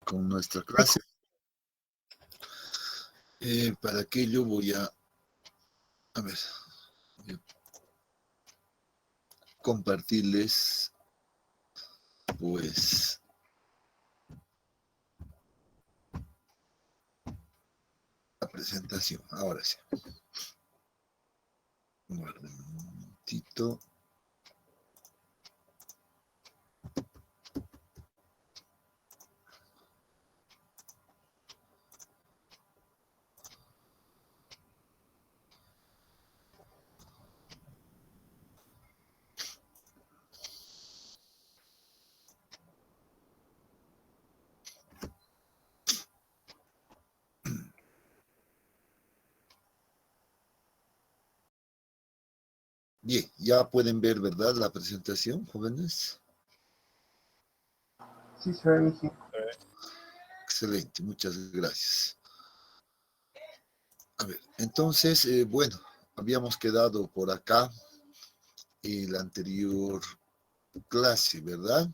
con nuestra clase. Para aquello voy a ver, compartirles, pues, la presentación. Ahora sí. Guarden un momentito. Bien, ya pueden ver, ¿verdad? La presentación, jóvenes. Sí, se ve, sí. Excelente, muchas gracias. A ver, entonces, bueno, habíamos quedado por acá en la anterior clase, ¿verdad?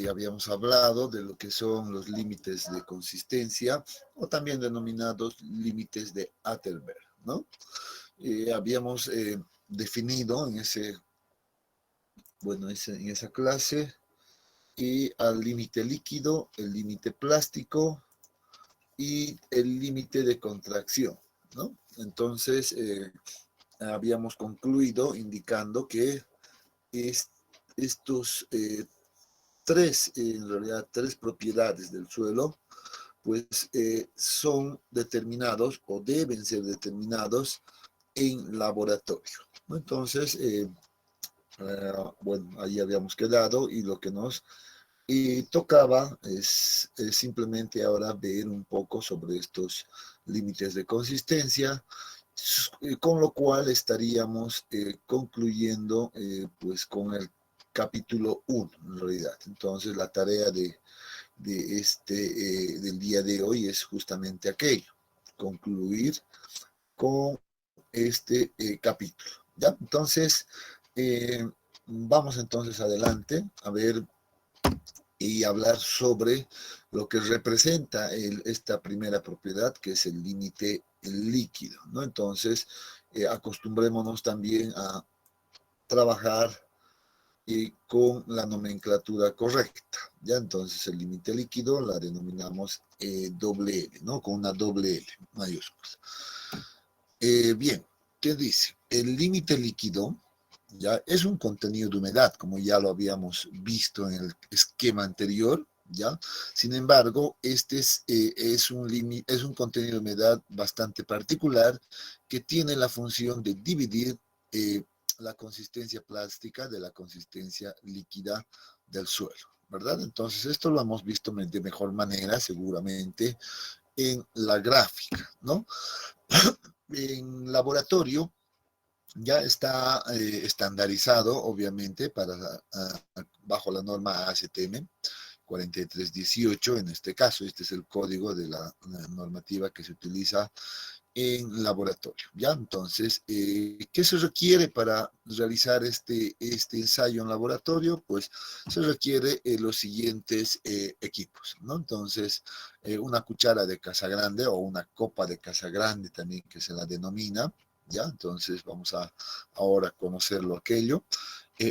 Habíamos hablado de lo que son los límites de consistencia o también denominados límites de Atterberg, ¿no? Habíamos definido en esa clase al límite líquido, el límite plástico y el límite de contracción, ¿no? Entonces, habíamos concluido indicando que estos en realidad tres propiedades del suelo, pues son determinados o deben ser determinados en laboratorio, ¿no? Entonces, bueno, ahí habíamos quedado y lo que nos tocaba es simplemente ahora ver un poco sobre estos límites de consistencia, con lo cual estaríamos concluyendo pues con el capítulo 1 en realidad. Entonces la tarea del día de hoy es justamente aquello, concluir con este capítulo. ¿Ya? Entonces, vamos entonces adelante a ver y hablar sobre lo que representa esta primera propiedad, que es el límite líquido, ¿no? Entonces, acostumbrémonos también a trabajar con la nomenclatura correcta, ¿ya? Entonces, el límite líquido la denominamos doble L, ¿no? Con una doble L mayúscula. Bien, ¿qué dice? El límite líquido ya es un contenido de humedad, como ya lo habíamos visto en el esquema anterior, ¿ya? Sin embargo, este es un contenido de humedad bastante particular que tiene la función de dividir la consistencia plástica de la consistencia líquida del suelo, ¿verdad? Entonces, esto lo hemos visto de mejor manera, seguramente, en la gráfica, ¿no? En laboratorio ya está estandarizado, obviamente, bajo la norma ASTM 4318, en este caso, este es el código de la normativa que se utiliza en laboratorio. ¿Ya? Entonces, ¿qué se requiere para realizar este ensayo en laboratorio? Pues se requiere los siguientes equipos, ¿no? Entonces, una cuchara de Casagrande o una copa de Casagrande también que se la denomina, ¿ya? Entonces, vamos a ahora conocerlo aquello.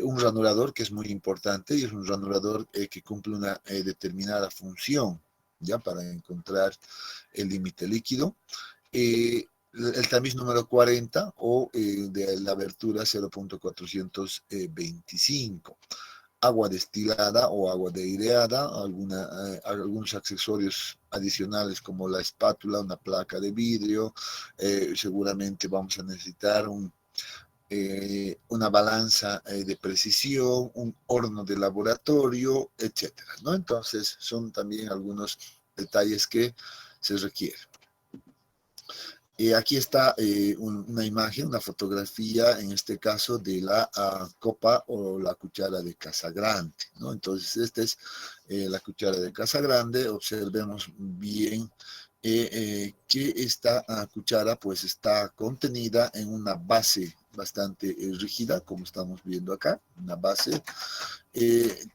Un ranurador que es muy importante y es un ranurador que cumple una determinada función, ¿ya? Para encontrar el límite líquido. El tamiz número 40 o de la abertura 0.425. Agua destilada o agua aireada, algunos accesorios adicionales como la espátula, una placa de vidrio, seguramente vamos a necesitar una balanza de precisión, un horno de laboratorio, etcétera, ¿no? Entonces son también algunos detalles que se requieren. Aquí está una imagen, una fotografía, en este caso, de la copa o la cuchara de Casagrande, ¿no? Entonces, esta es la cuchara de Casagrande. Observemos bien que esta cuchara pues está contenida en una base bastante rígida, como estamos viendo acá, una base.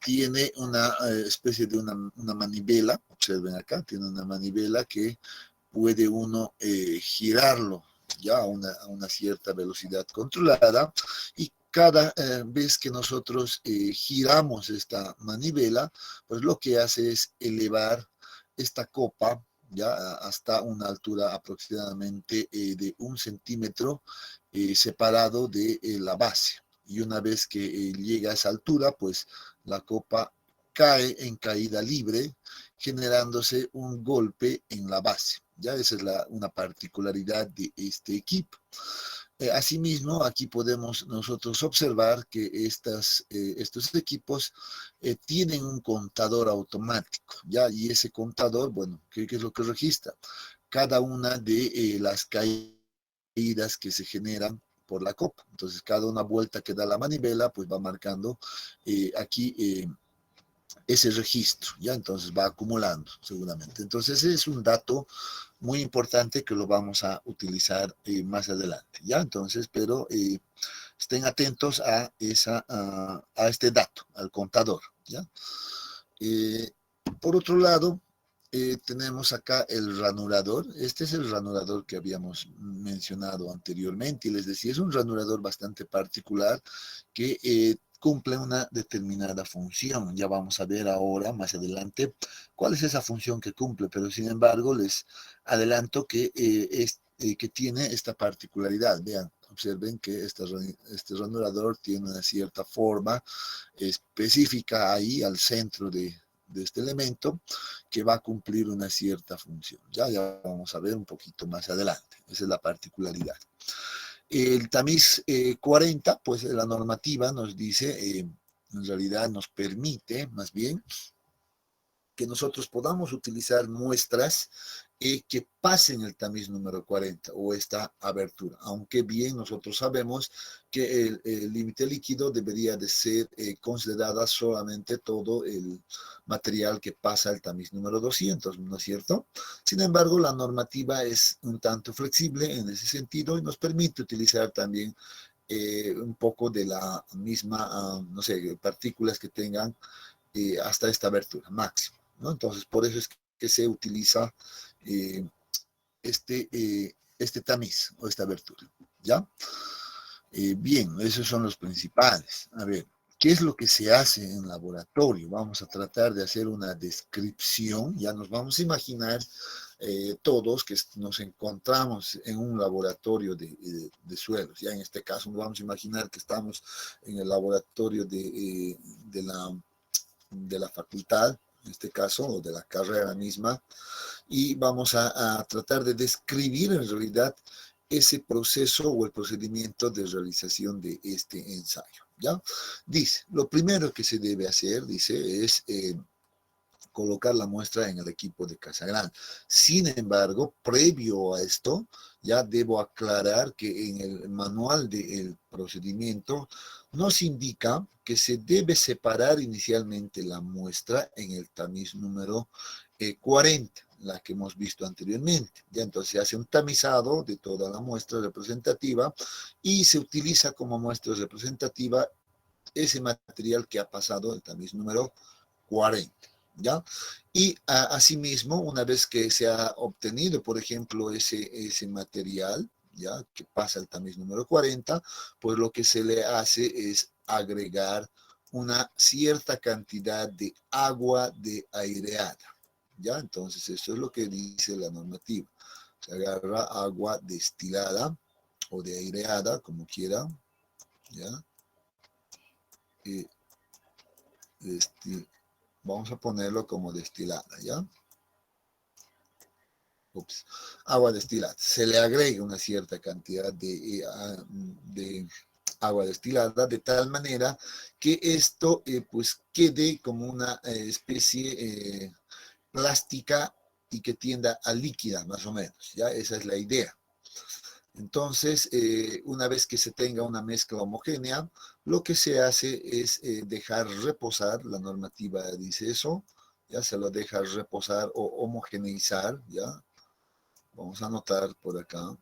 Tiene una especie de una manivela, observen acá, tiene una manivela que puede uno girarlo ya a una cierta velocidad controlada, y cada vez que nosotros giramos esta manivela, pues lo que hace es elevar esta copa ya hasta una altura aproximadamente de 1 centímetro separado de la base. Y una vez que llega a esa altura, pues la copa cae en caída libre, generándose un golpe en la base. Ya esa es una particularidad de este equipo. Asimismo, aquí podemos nosotros observar que estos equipos tienen un contador automático, ¿ya? Y ese contador, bueno, ¿qué es lo que registra? Cada una de las caídas que se generan por la copa. Entonces, cada una vuelta que da la manivela, pues va marcando aquí ese registro, ¿ya? Entonces va acumulando seguramente. Entonces, ese es un dato muy importante que lo vamos a utilizar más adelante, ¿ya? Entonces, pero estén atentos a este dato, al contador, ¿ya? Eh, por otro lado, tenemos acá el ranurador. Este es el ranurador que habíamos mencionado anteriormente, y les decía, es un ranurador bastante particular que cumple una determinada función. Ya vamos a ver ahora, más adelante, cuál es esa función que cumple, pero sin embargo les adelanto que, que tiene esta particularidad. Vean, observen que este ranurador tiene una cierta forma específica ahí al centro de este elemento, que va a cumplir una cierta función. Ya vamos a ver un poquito más adelante. Esa es la particularidad. El tamiz 40, pues la normativa nos dice, en realidad nos permite más bien que nosotros podamos utilizar muestras que pasen el tamiz número 40 o esta abertura, aunque bien nosotros sabemos que el límite líquido debería de ser considerada solamente todo el material que pasa el tamiz número 200, ¿no es cierto? Sin embargo, la normativa es un tanto flexible en ese sentido y nos permite utilizar también un poco de la misma, no sé, partículas que tengan hasta esta abertura máxima, ¿no? Entonces, por eso es que se utiliza eh, este tamiz o esta abertura, ¿ya? Bien, esos son los principales. A ver, ¿qué es lo que se hace en laboratorio? Vamos a tratar de hacer una descripción. Ya nos vamos a imaginar todos que nos encontramos en un laboratorio de suelos. Ya en este caso nos vamos a imaginar que estamos en el laboratorio de la facultad, en este caso, o de la carrera misma, y vamos a tratar de describir en realidad ese proceso o el procedimiento de realización de este ensayo, ¿ya? Dice, lo primero que se debe hacer, dice, es colocar la muestra en el equipo de Casagrande. Sin embargo, previo a esto, ya debo aclarar que en el manual del procedimiento nos indica que se debe separar inicialmente la muestra en el tamiz número 40, la que hemos visto anteriormente. Ya entonces se hace un tamizado de toda la muestra representativa y se utiliza como muestra representativa ese material que ha pasado el tamiz número 40. ¿Ya? Y asimismo, una vez que se ha obtenido, por ejemplo, ese material, ¿ya? Que pasa el tamiz número 40, pues lo que se le hace es agregar una cierta cantidad de agua de aireada, ¿ya? Entonces, eso es lo que dice la normativa. Se agarra agua destilada o de aireada, como quiera, ¿ya? Vamos a ponerlo como destilada, ¿ya? Ups. Agua destilada. Se le agrega una cierta cantidad de agua destilada de tal manera que esto pues quede como una especie plástica y que tienda a líquida, más o menos, ¿ya? Esa es la idea. Entonces, una vez que se tenga una mezcla homogénea, lo que se hace es dejar reposar, la normativa dice eso, ya se lo deja reposar o homogeneizar, ¿ya? Vamos a anotar por acá.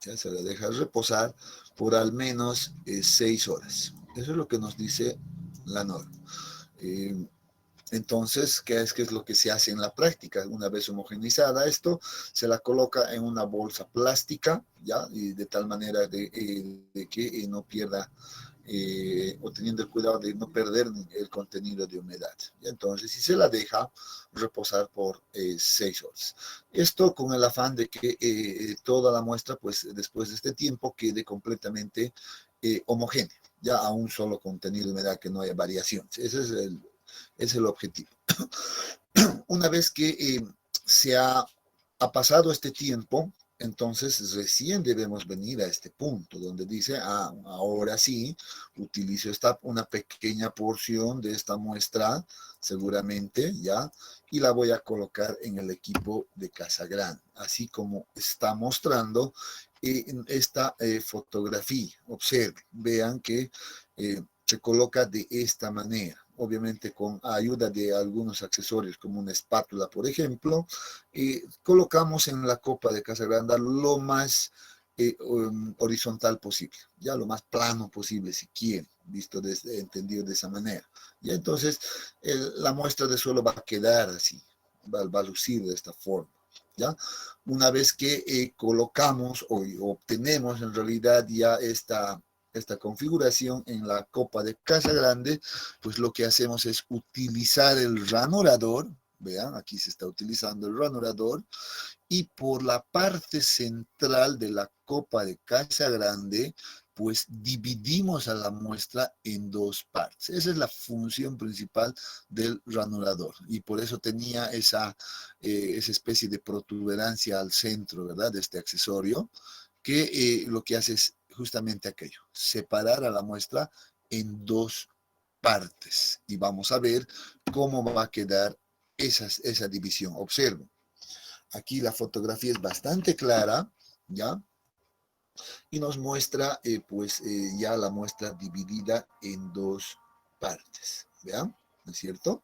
Ya se le deja reposar por al menos 6 horas. Eso es lo que nos dice la norma. Eh, entonces, qué es lo que se hace en la práctica? Una vez homogeneizada esto, se la coloca en una bolsa plástica, ¿ya? Y de tal manera de que no pierda, o teniendo el cuidado de no perder el contenido de humedad. ¿Ya? Entonces, si se la deja reposar por 6 horas. Esto con el afán de que toda la muestra, pues después de este tiempo, quede completamente homogénea, ya a un solo contenido de humedad, que no haya variaciones. Ese es el objetivo. Una vez que ha pasado este tiempo, entonces recién debemos venir a este punto donde dice, ahora sí, utilizo una pequeña porción de esta muestra, seguramente, ¿ya? Y la voy a colocar en el equipo de Casagrande, así como está mostrando en esta fotografía. Observen, vean que se coloca de esta manera, obviamente con ayuda de algunos accesorios como una espátula, por ejemplo, colocamos en la copa de Casagrande lo más horizontal posible, ya lo más plano posible, si quieren, entendido de esa manera. Y entonces la muestra de suelo va a quedar así, va a lucir de esta forma. ¿Ya? Una vez que colocamos o obtenemos en realidad ya esta configuración en la copa de Casagrande, pues lo que hacemos es utilizar el ranurador. Vean, aquí se está utilizando el ranurador, y por la parte central de la copa de Casagrande, pues dividimos a la muestra en dos partes. Esa es la función principal del ranurador, y por eso tenía esa especie de protuberancia al centro, ¿verdad?, de este accesorio, que lo que hace es justamente aquello, separar a la muestra en dos partes. Y vamos a ver cómo va a quedar esa división. Observen. Aquí la fotografía es bastante clara, ¿ya? Y nos muestra, ya la muestra dividida en dos partes, ¿vean? ¿No es cierto?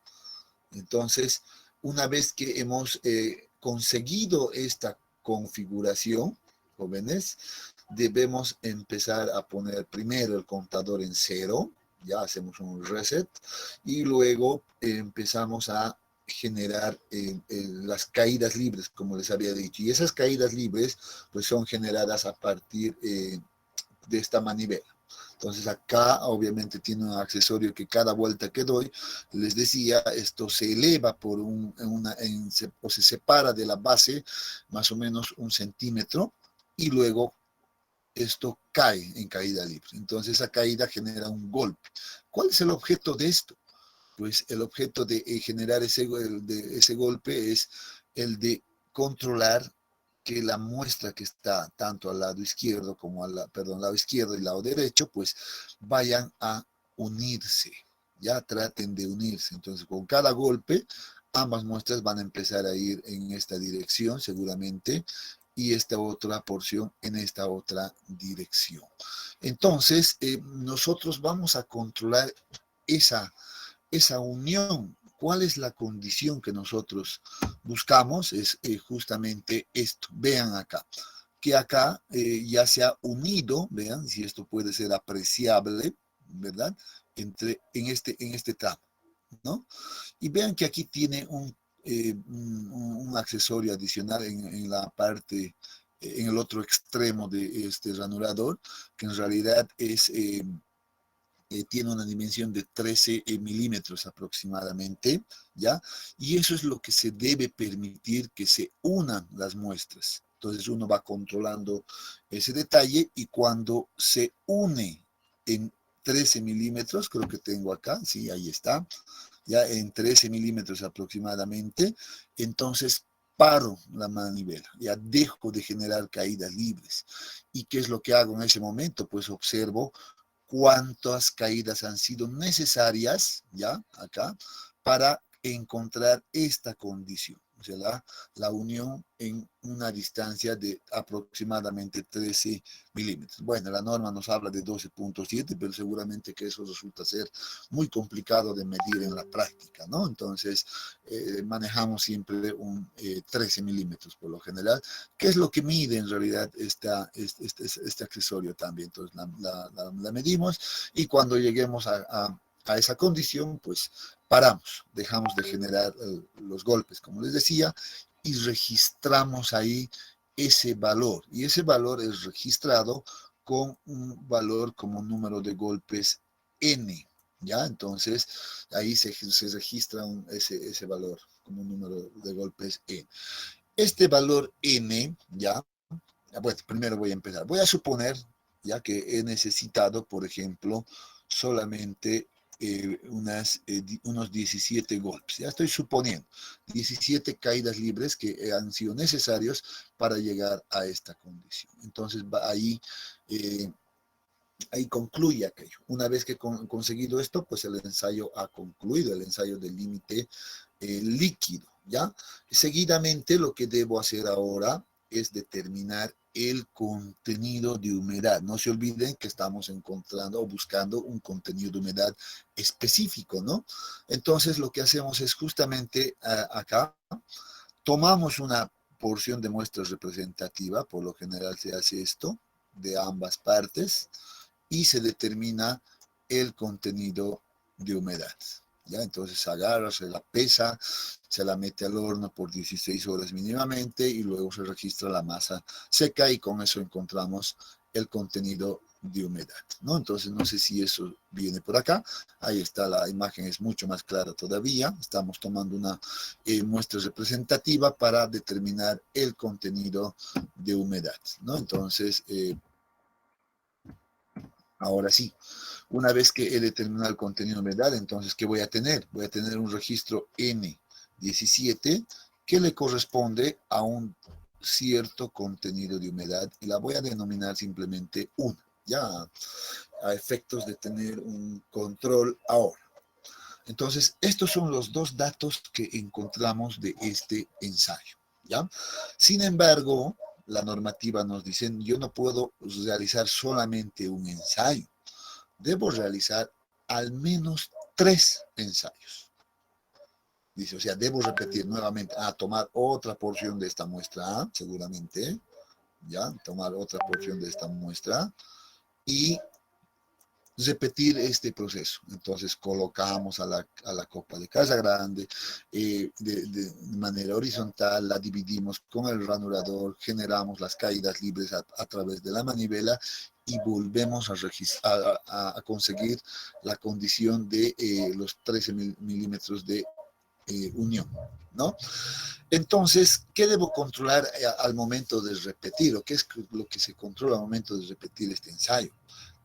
Entonces, una vez que hemos conseguido esta configuración, jóvenes, debemos empezar a poner primero el contador en 0, ya hacemos un reset, y luego empezamos a generar las caídas libres, como les había dicho. Y esas caídas libres, pues son generadas a partir de esta manivela. Entonces acá obviamente tiene un accesorio que cada vuelta que doy, les decía, esto se eleva o se separa de la base más o menos 1 centímetro, y luego esto cae en caída libre. Entonces esa caída genera un golpe. ¿Cuál es el objeto de esto? Pues el objeto de generar ese golpe es el de controlar que la muestra que está tanto al lado izquierdo como lado izquierdo y lado derecho, pues vayan a unirse, ya traten de unirse. Entonces, con cada golpe, ambas muestras van a empezar a ir en esta dirección seguramente, y esta otra porción en esta otra dirección. Entonces, nosotros vamos a controlar esa unión. ¿Cuál es la condición que nosotros buscamos? Es justamente esto. Vean acá, que acá ya se ha unido, vean si esto puede ser apreciable, ¿verdad? En este tramo, ¿no? Y vean que aquí tiene un accesorio adicional en la parte, en el otro extremo de este ranurador, que en realidad tiene una dimensión de 13 milímetros aproximadamente, ¿ya? Y eso es lo que se debe permitir, que se unan las muestras. Entonces uno va controlando ese detalle, y cuando se une en 13 milímetros, creo que tengo acá, sí, ahí está, ya en 13 milímetros aproximadamente, entonces paro la manivela, ya dejo de generar caídas libres. ¿Y qué es lo que hago en ese momento? Pues observo cuántas caídas han sido necesarias, ya, acá, para encontrar esta condición. o sea, la unión en una distancia de aproximadamente 13 milímetros. Bueno, la norma nos habla de 12.7, pero seguramente que eso resulta ser muy complicado de medir en la práctica, ¿no? Entonces, manejamos siempre un 13 milímetros por lo general, que es lo que mide en realidad este accesorio también. Entonces, la medimos y cuando lleguemos a esa condición, pues paramos, dejamos de generar los golpes, como les decía, y registramos ahí ese valor. Y ese valor es registrado con un valor como número de golpes N, ¿ya? Entonces, ahí se registra ese valor como un número de golpes N. Este valor N, ¿ya? Bueno, primero voy a empezar. Voy a suponer, ya que he necesitado, por ejemplo, solamente unos 17 golpes. Ya estoy suponiendo 17 caídas libres que han sido necesarios para llegar a esta condición. Entonces, eh, ahí concluye aquello. Una vez que he conseguido esto, pues el ensayo ha concluido, el ensayo del límite líquido, ¿ya? Seguidamente, lo que debo hacer ahora es determinar el contenido de humedad. No se olviden que estamos encontrando o buscando un contenido de humedad específico, ¿no? Entonces, lo que hacemos es justamente acá, tomamos una porción de muestra representativa, por lo general se hace esto, de ambas partes, y se determina el contenido de humedad. ¿Ya? Entonces se agarra, se la pesa, se la mete al horno por 16 horas mínimamente y luego se registra la masa seca y con eso encontramos el contenido de humedad, ¿no? Entonces no sé si eso viene por acá. Ahí está, la imagen es mucho más clara todavía. Estamos tomando una muestra representativa para determinar el contenido de humedad, ¿no? Entonces, ahora sí, una vez que he determinado el contenido de humedad, entonces, ¿qué voy a tener? Voy a tener un registro N17 que le corresponde a un cierto contenido de humedad y la voy a denominar simplemente 1, ya a efectos de tener un control ahora. Entonces, estos son los dos datos que encontramos de este ensayo, ¿ya? Sin embargo, la normativa nos dice, yo no puedo realizar solamente un ensayo, debo realizar al menos 3 ensayos. Dice, o sea, debo repetir nuevamente, tomar otra porción de esta muestra A, seguramente, ya, tomar otra porción de esta muestra y repetir este proceso. Entonces colocamos a la copa de casa grande de manera horizontal, la dividimos con el ranurador, generamos las caídas libres a través de la manivela y volvemos a conseguir la condición de los 13 milímetros de unión, ¿no? Entonces, ¿qué debo controlar al momento de repetir? ¿O qué es lo que se controla al momento de repetir este ensayo?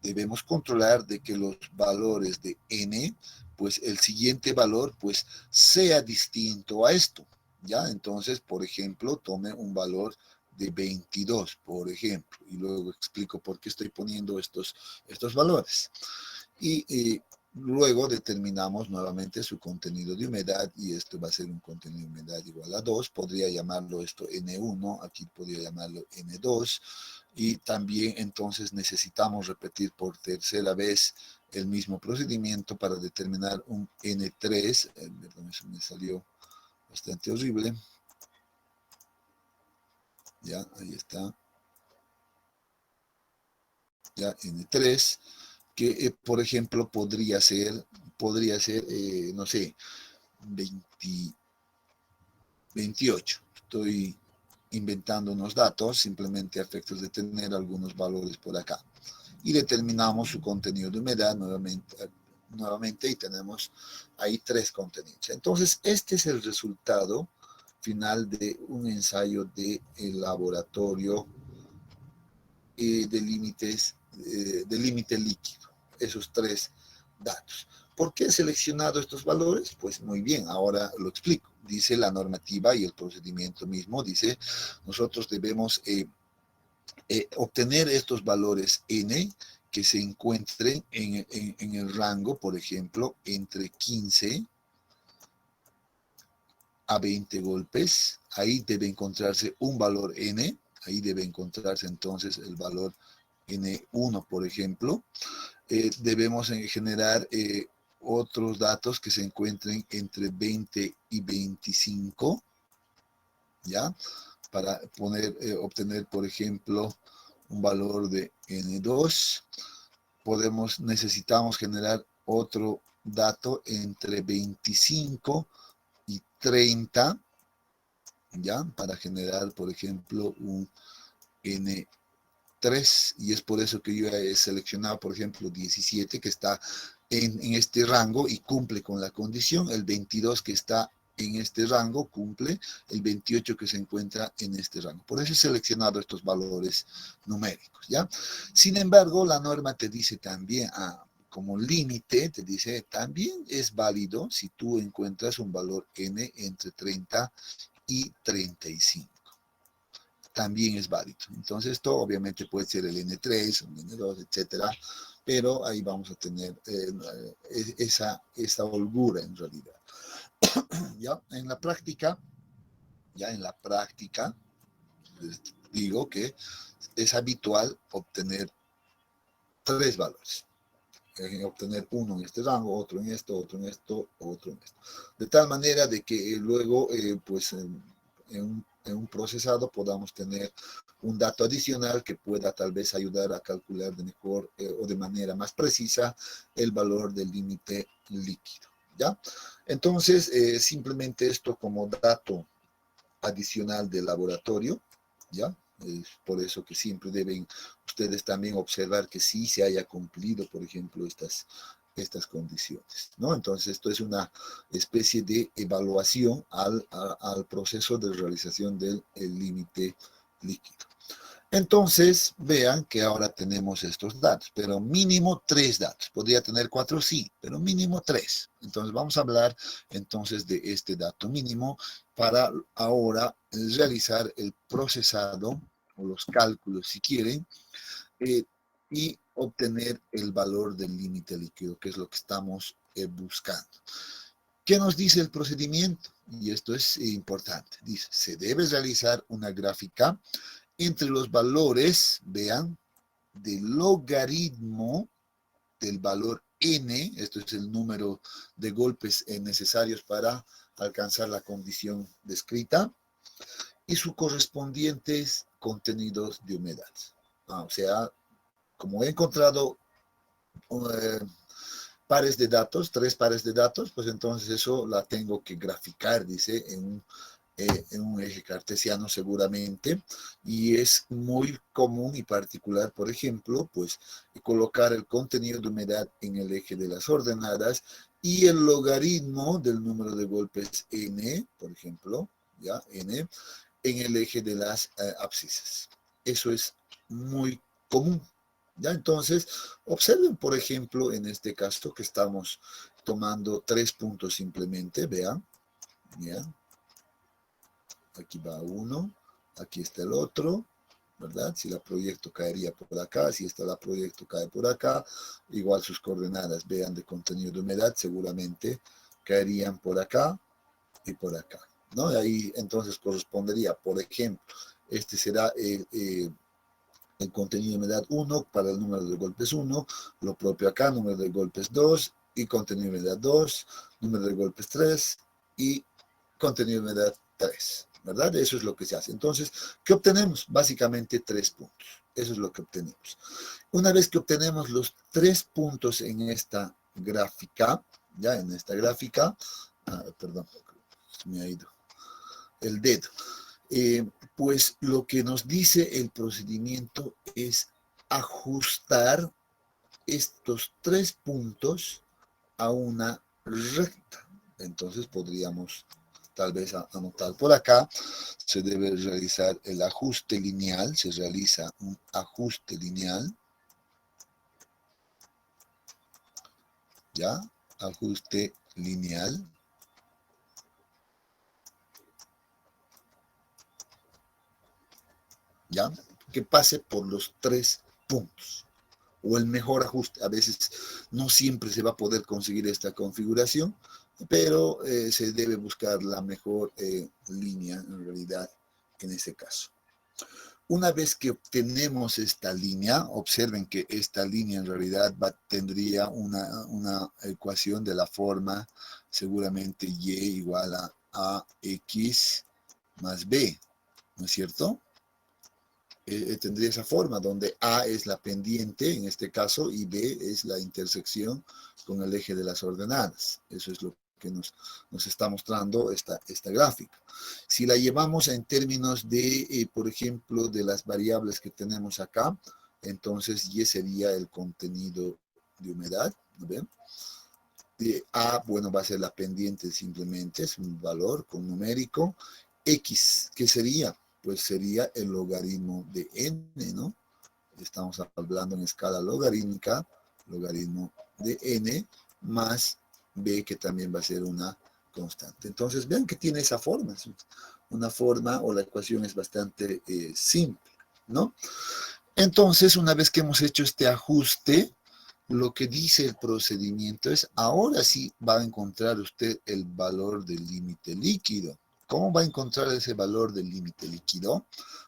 Debemos controlar de que los valores de n, pues el siguiente valor, pues sea distinto a esto, ¿ya? Entonces, por ejemplo, tome un valor de 22, por ejemplo, y luego explico por qué estoy poniendo estos valores. Y luego determinamos nuevamente su contenido de humedad y esto va a ser un contenido de humedad igual a 2. Podría llamarlo esto N1, aquí podría llamarlo N2 y también entonces necesitamos repetir por tercera vez el mismo procedimiento para determinar un N3. Perdón, eso me salió bastante horrible. Ya, ahí está. Ya, N3, que por ejemplo podría ser no sé, 20, 28. Estoy inventando unos datos, simplemente a efectos de tener algunos valores por acá. Y determinamos su contenido de humedad nuevamente y tenemos ahí 3 contenidos. Entonces, este es el resultado final de un ensayo de laboratorio de límites, de límite líquido. Esos 3 datos. ¿Por qué he seleccionado estos valores? Pues muy bien, ahora lo explico. Dice la normativa y el procedimiento mismo, dice, nosotros debemos obtener estos valores n que se encuentren en el rango, por ejemplo, entre 15 a 20 golpes, ahí debe encontrarse un valor n, ahí debe encontrarse entonces el valor n1, por ejemplo. Debemos generar otros datos que se encuentren entre 20 y 25, ¿ya? Para obtener, por ejemplo, un valor de n2. Necesitamos generar otro dato entre 25 y 30, ¿ya? Para generar, por ejemplo, un n3, y es por eso que yo he seleccionado, por ejemplo, 17, que está en este rango y cumple con la condición, el 22 que está en este rango cumple, el 28 que se encuentra en este rango. Por eso he seleccionado estos valores numéricos, ¿ya? Sin embargo, la norma te dice también, como límite, te dice, también es válido si tú encuentras un valor n entre 30 y 35. También es válido. Entonces, esto obviamente puede ser el N3, un N2, etcétera, pero ahí vamos a tener esa holgura en realidad. ¿Ya? En la práctica, les digo que es habitual obtener tres valores. Obtener uno en este rango, otro en esto, otro en esto, otro en esto. De tal manera de que luego, pues, en un procesado podamos tener un dato adicional que pueda tal vez ayudar a calcular de mejor o de manera más precisa el valor del límite líquido, ¿ya? Entonces, simplemente esto como dato adicional del laboratorio, ¿ya? Es por eso que siempre deben ustedes también observar que sí se haya cumplido, por ejemplo, estas condiciones, ¿no? Entonces, esto es una especie de evaluación al proceso de realización del límite líquido. Entonces, vean que ahora tenemos estos datos, pero mínimo 3 datos. Podría tener 4, sí, pero mínimo 3. Entonces, vamos a hablar entonces de este dato mínimo para ahora realizar el procesado o los cálculos, si quieren, y obtener el valor del límite líquido, que es lo que estamos buscando. ¿Qué nos dice el procedimiento? Y esto es importante. Dice, se debe realizar una gráfica entre los valores, vean, del logaritmo del valor n, esto es el número de golpes necesarios para alcanzar la condición descrita, y sus correspondientes contenidos de humedad. O sea, como he encontrado pares de datos, 3 pares de datos, pues entonces eso la tengo que graficar, dice, en un eje cartesiano seguramente, y es muy común y particular, por ejemplo, pues colocar el contenido de humedad en el eje de las ordenadas y el logaritmo del número de golpes n, por ejemplo, ya n, en el eje de las abscisas. Eso es muy común. ¿Ya? Entonces, observen, por ejemplo, en este caso que estamos tomando 3 puntos simplemente, vean, ¿ya? Aquí va uno, aquí está el otro, ¿verdad? Si la proyecto caería por acá, si esta la proyecto cae por acá, igual sus coordenadas, vean, de contenido de humedad, seguramente caerían por acá y por acá, ¿no? Y ahí entonces correspondería, por ejemplo, este será el contenido de humedad 1 para el número de golpes 1, lo propio acá, número de golpes 2 y contenido de humedad 2, número de golpes 3 y contenido de humedad 3, ¿verdad? Eso es lo que se hace. Entonces, ¿qué obtenemos? Básicamente 3 puntos. Eso es lo que obtenemos. Una vez que obtenemos los 3 puntos en esta gráfica, ya en esta gráfica, perdón, me ha ido el dedo. Pues lo que nos dice el procedimiento es ajustar estos 3 puntos a una recta. Entonces podríamos tal vez anotar por acá, se debe realizar el ajuste lineal, se realiza un ajuste lineal, ¿ya? Ajuste lineal. ¿Ya? Que pase por los 3 puntos. o el mejor ajuste. A veces no siempre se va a poder conseguir esta configuración, pero se debe buscar la mejor línea en realidad en este caso. Una vez que obtenemos esta línea, observen que esta línea en realidad tendría una ecuación de la forma seguramente y igual a ax más b, ¿no es cierto? Tendría esa forma donde A es la pendiente en este caso y B es la intersección con el eje de las ordenadas. Eso es lo que nos está mostrando esta gráfica. Si la llevamos en términos de, por ejemplo, de las variables que tenemos acá, entonces Y sería el contenido de humedad, ¿no ven? A, bueno, va a ser la pendiente simplemente, es un valor con numérico. X, ¿qué sería? Pues sería el logaritmo de n, ¿no? Estamos hablando en escala logarítmica, logaritmo de n, más b, que también va a ser una constante. Entonces, vean que tiene esa forma, una forma o la ecuación es bastante simple, ¿no? Entonces, una vez que hemos hecho este ajuste, lo que dice el procedimiento es, ahora sí va a encontrar usted el valor del límite líquido. ¿Cómo va a encontrar ese valor del límite líquido?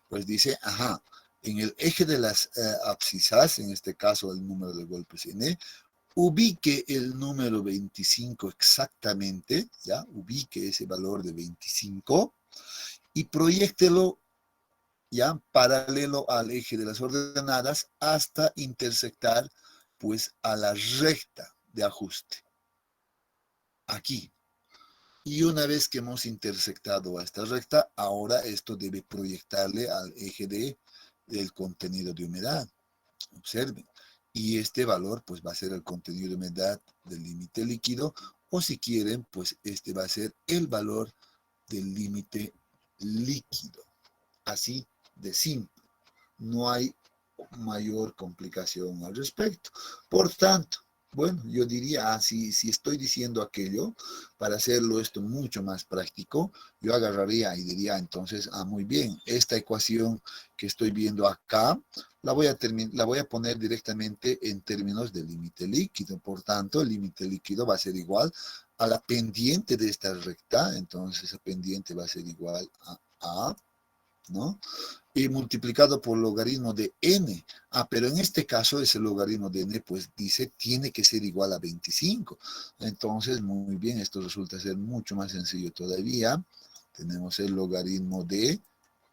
Pues dice, ajá, en el eje de las abscisas, en este caso el número de golpes n, ubique el número 25 exactamente, ¿ya? Ubique ese valor de 25 y proyéctelo ya paralelo al eje de las ordenadas hasta intersectar pues a la recta de ajuste. Aquí. Y una vez que hemos intersectado a esta recta, ahora esto debe proyectarle al eje del contenido de humedad. Observen. Y este valor pues va a ser el contenido de humedad del límite líquido, o si quieren, pues este va a ser el valor del límite líquido. Así de simple. No hay mayor complicación al respecto. Por tanto, bueno, yo diría, si estoy diciendo aquello, para hacerlo esto mucho más práctico, yo agarraría y diría entonces, muy bien, esta ecuación que estoy viendo acá, la voy a poner directamente en términos de límite líquido. Por tanto, el límite líquido va a ser igual a la pendiente de esta recta, entonces esa pendiente va a ser igual a, ¿no? Y multiplicado por logaritmo de n. Pero en este caso ese logaritmo de n pues dice tiene que ser igual a 25. Entonces, muy bien, esto resulta ser mucho más sencillo todavía. Tenemos el logaritmo de,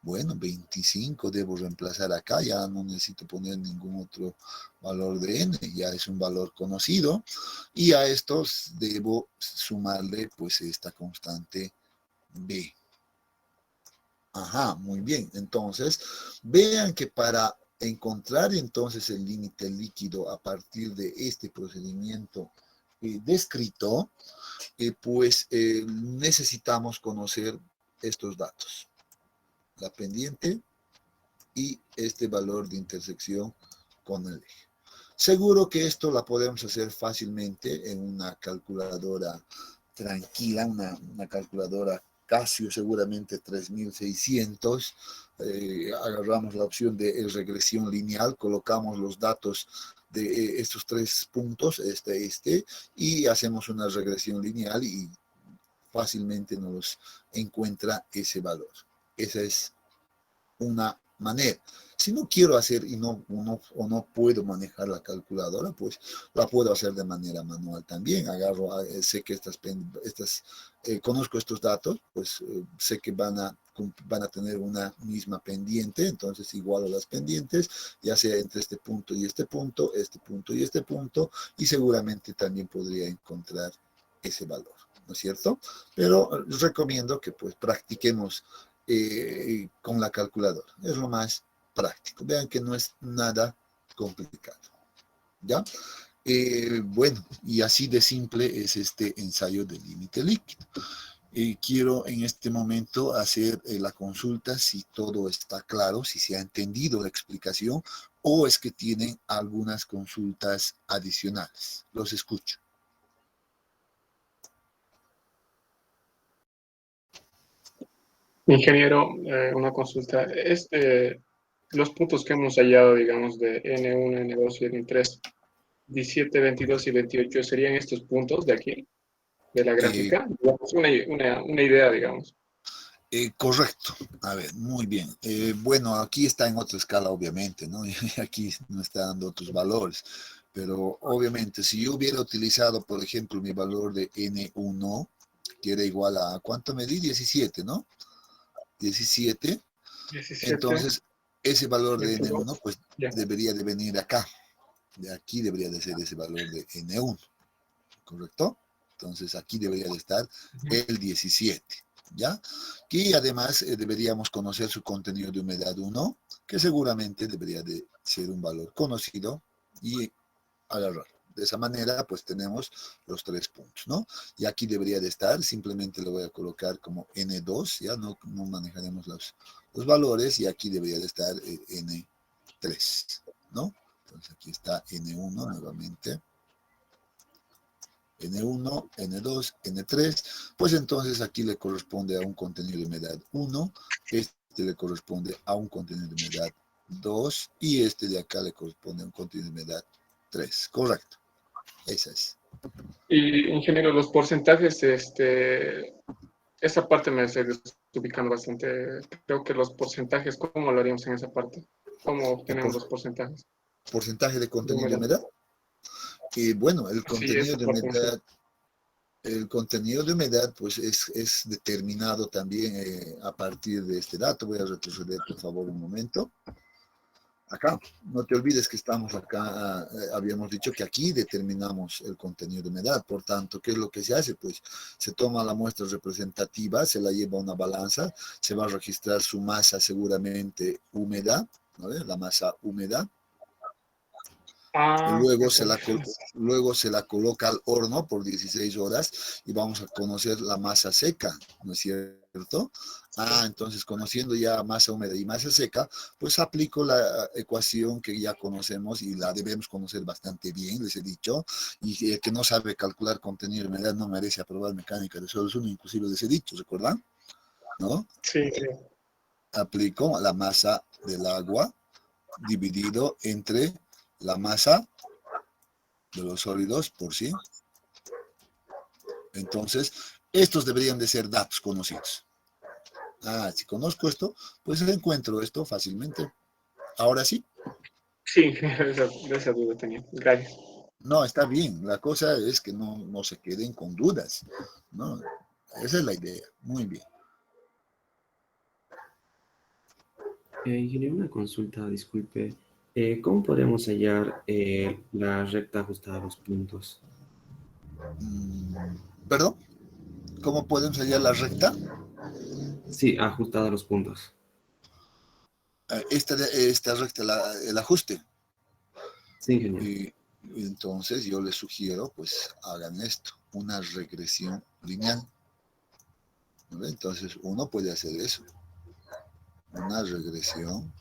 bueno, 25 debo reemplazar acá, ya no necesito poner ningún otro valor de n, ya es un valor conocido. Y a estos debo sumarle pues esta constante b. Ajá, muy bien. Entonces, vean que para encontrar entonces el límite líquido a partir de este procedimiento descrito, pues necesitamos conocer estos datos. La pendiente y este valor de intersección con el eje. Seguro que esto la podemos hacer fácilmente en una calculadora tranquila, una calculadora Casio seguramente 3600. Agarramos la opción de regresión lineal, colocamos los datos de estos tres puntos, y hacemos una regresión lineal y fácilmente nos encuentra ese valor. Esa es una manera. Si no quiero hacer o no puedo manejar la calculadora, pues la puedo hacer de manera manual también. Sé que conozco estos datos, pues sé que van a tener una misma pendiente, entonces igualo las pendientes, ya sea entre este punto y este punto, este punto y este punto, y seguramente también podría encontrar ese valor, ¿no es cierto? Pero recomiendo que pues practiquemos con la calculadora. Es lo más práctico. Vean que no es nada complicado. ¿Ya? Bueno, y así de simple es este ensayo del límite líquido. Quiero en este momento hacer la consulta si todo está claro, si se ha entendido la explicación o es que tienen algunas consultas adicionales. Los escucho. Ingeniero, una consulta. los puntos que hemos hallado, digamos, de N1, N2 y N3, 17, 22 y 28, ¿serían estos puntos de aquí, de la Eh, gráfica? Digamos, una idea, digamos. Correcto. A ver, muy bien. Bueno, aquí está en otra escala, obviamente, ¿no? Y aquí nos está dando otros valores. Pero obviamente, si yo hubiera utilizado, por ejemplo, mi valor de N1, que era igual a, ¿cuánto me di? 17, ¿no? 17. 17, Entonces, ese valor de N1, 22, pues ya. debería de venir acá. De aquí debería de ser ese valor de N1, ¿correcto? Entonces, aquí debería de estar el 17. ¿Ya? Y además deberíamos conocer su contenido de humedad 1, que seguramente debería de ser un valor conocido y agarrar. De esa manera, pues tenemos los 3 puntos, ¿no? Y aquí debería de estar, simplemente lo voy a colocar como N2, ya no manejaremos los valores, y aquí debería de estar N3, ¿no? Entonces aquí está N1 nuevamente. N1, N2, N3, pues entonces aquí le corresponde a un contenido de humedad 1, este le corresponde a un contenido de humedad 2 y este de acá le corresponde a un contenido de humedad 3. Correcto, esa es. Y, ingeniero, los porcentajes, esa parte me estoy desubicando bastante. Creo que los porcentajes, ¿cómo lo haríamos en esa parte? ¿Cómo El obtenemos los porcentajes porcentaje de de contenido de humedad? humedad. Y bueno, Sí, esa parte me estoy... el contenido de humedad pues es determinado también a partir de este dato. Voy a retroceder por favor un momento. Acá, no te olvides que estamos acá, habíamos dicho que aquí determinamos el contenido de humedad. Por tanto, ¿qué es lo que se hace? Pues se toma la muestra representativa, se la lleva a una balanza, se va a registrar su masa seguramente húmeda, ¿no? La masa húmeda. Ah, Luego se, la, entonces, luego se la coloca al horno por 16 horas y vamos a conocer la masa seca, ¿no es cierto? Ah, entonces conociendo ya masa húmeda y masa seca, pues aplico la ecuación que ya conocemos y la debemos conocer bastante bien, les he dicho, y el que no sabe calcular contenido de humedad no merece aprobar mecánica de suelos 1, inclusive les he dicho, ¿recuerdan? ¿No? sí, sí. Aplico la masa del agua dividido entre la masa de los sólidos por sí. Entonces, estos deberían de ser datos conocidos. Ah, si conozco esto, pues encuentro esto fácilmente. Ahora sí. Sí, esa duda tenía. Gracias. No, está bien. La cosa es que no se queden con dudas, ¿no? Esa es la idea. Muy bien. Ingeniero, una consulta, disculpe. ¿Cómo podemos hallar la recta ajustada a los puntos? ¿Perdón? ¿Cómo podemos hallar la recta? Sí, ajustada a los puntos. Esta recta, el ajuste. Sí, ingeniero. Y entonces yo les sugiero, pues hagan esto, una regresión lineal. ¿No? Entonces uno puede hacer eso, una regresión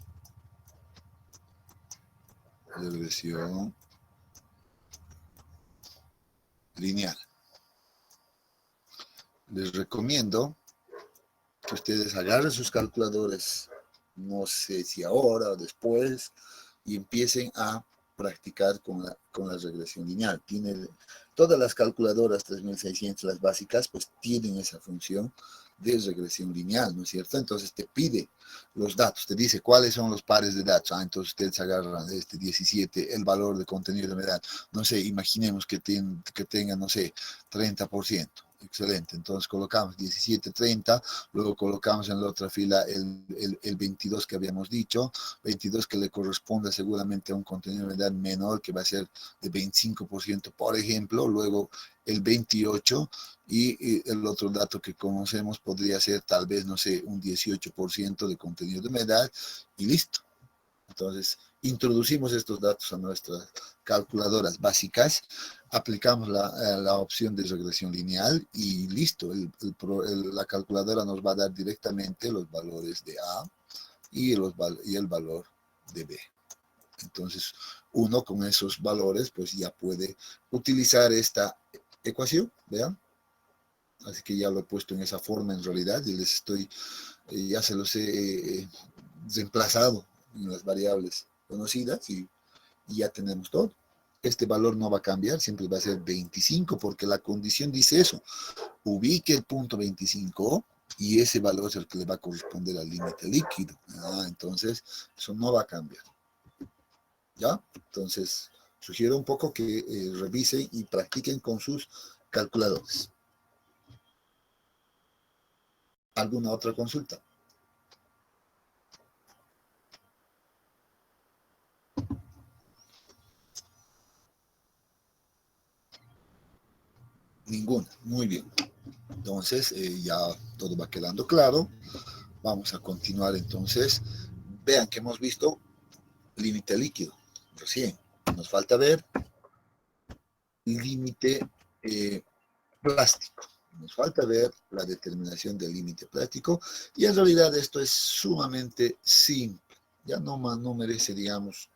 lineal. Les recomiendo que ustedes agarren sus calculadores, no sé si ahora o después, y empiecen a practicar con la regresión lineal. Todas las calculadoras 3600, las básicas, pues tienen esa función de regresión lineal, ¿no es cierto? Entonces te pide los datos, te dice cuáles son los pares de datos. Ah, entonces ustedes agarran 17, el valor de contenido de humedad. No sé, imaginemos que tenga, no sé, 30%. Excelente, entonces colocamos 1730, luego colocamos en la otra fila el 22 que habíamos dicho, 22 que le corresponde seguramente a un contenido de humedad menor que va a ser de 25%, por ejemplo, luego el 28 y el otro dato que conocemos podría ser tal vez, no sé, un 18% de contenido de humedad y listo. Entonces, introducimos estos datos a nuestras calculadoras básicas, aplicamos la opción de regresión lineal y listo. La calculadora nos va a dar directamente los valores de A y el valor de B. Entonces, uno con esos valores, pues ya puede utilizar esta ecuación, ¿vean? Así que ya lo he puesto en esa forma en realidad y ya se los he reemplazado en las variables conocidas y ya tenemos todo. Este valor no va a cambiar, siempre va a ser 25 porque la condición dice eso. Ubique el punto 25 y ese valor es el que le va a corresponder al límite líquido. Entonces, eso no va a cambiar. ¿Ya? Entonces, sugiero un poco que revisen y practiquen con sus calculadores. ¿Alguna otra consulta? Ninguna. Muy bien. Entonces, ya todo va quedando claro. Vamos a continuar entonces. Vean que hemos visto límite líquido. Recién. Nos falta ver límite plástico. Nos falta ver la determinación del límite plástico y en realidad esto es sumamente simple. Ya no merece, digamos,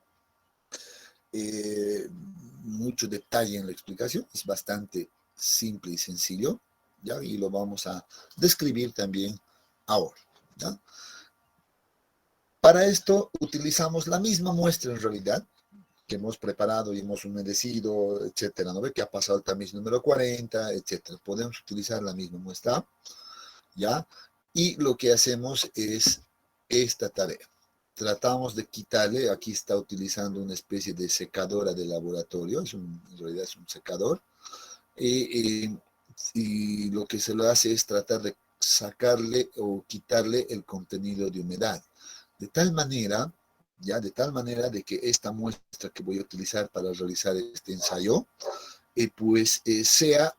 mucho detalle en la explicación. Es bastante simple y sencillo, ¿ya? Y lo vamos a describir también ahora, ¿ya? Para esto utilizamos la misma muestra en realidad, que hemos preparado y hemos humedecido, etcétera, ¿no ve? Que ha pasado el tamiz número 40, etcétera. Podemos utilizar la misma muestra, ¿ya? Y lo que hacemos es esta tarea. Tratamos de quitarle, aquí está utilizando una especie de secadora de laboratorio, en realidad es un secador, y lo que se lo hace es tratar de sacarle o quitarle el contenido de humedad. De tal manera, ya, de tal manera de que esta muestra que voy a utilizar para realizar este ensayo, sea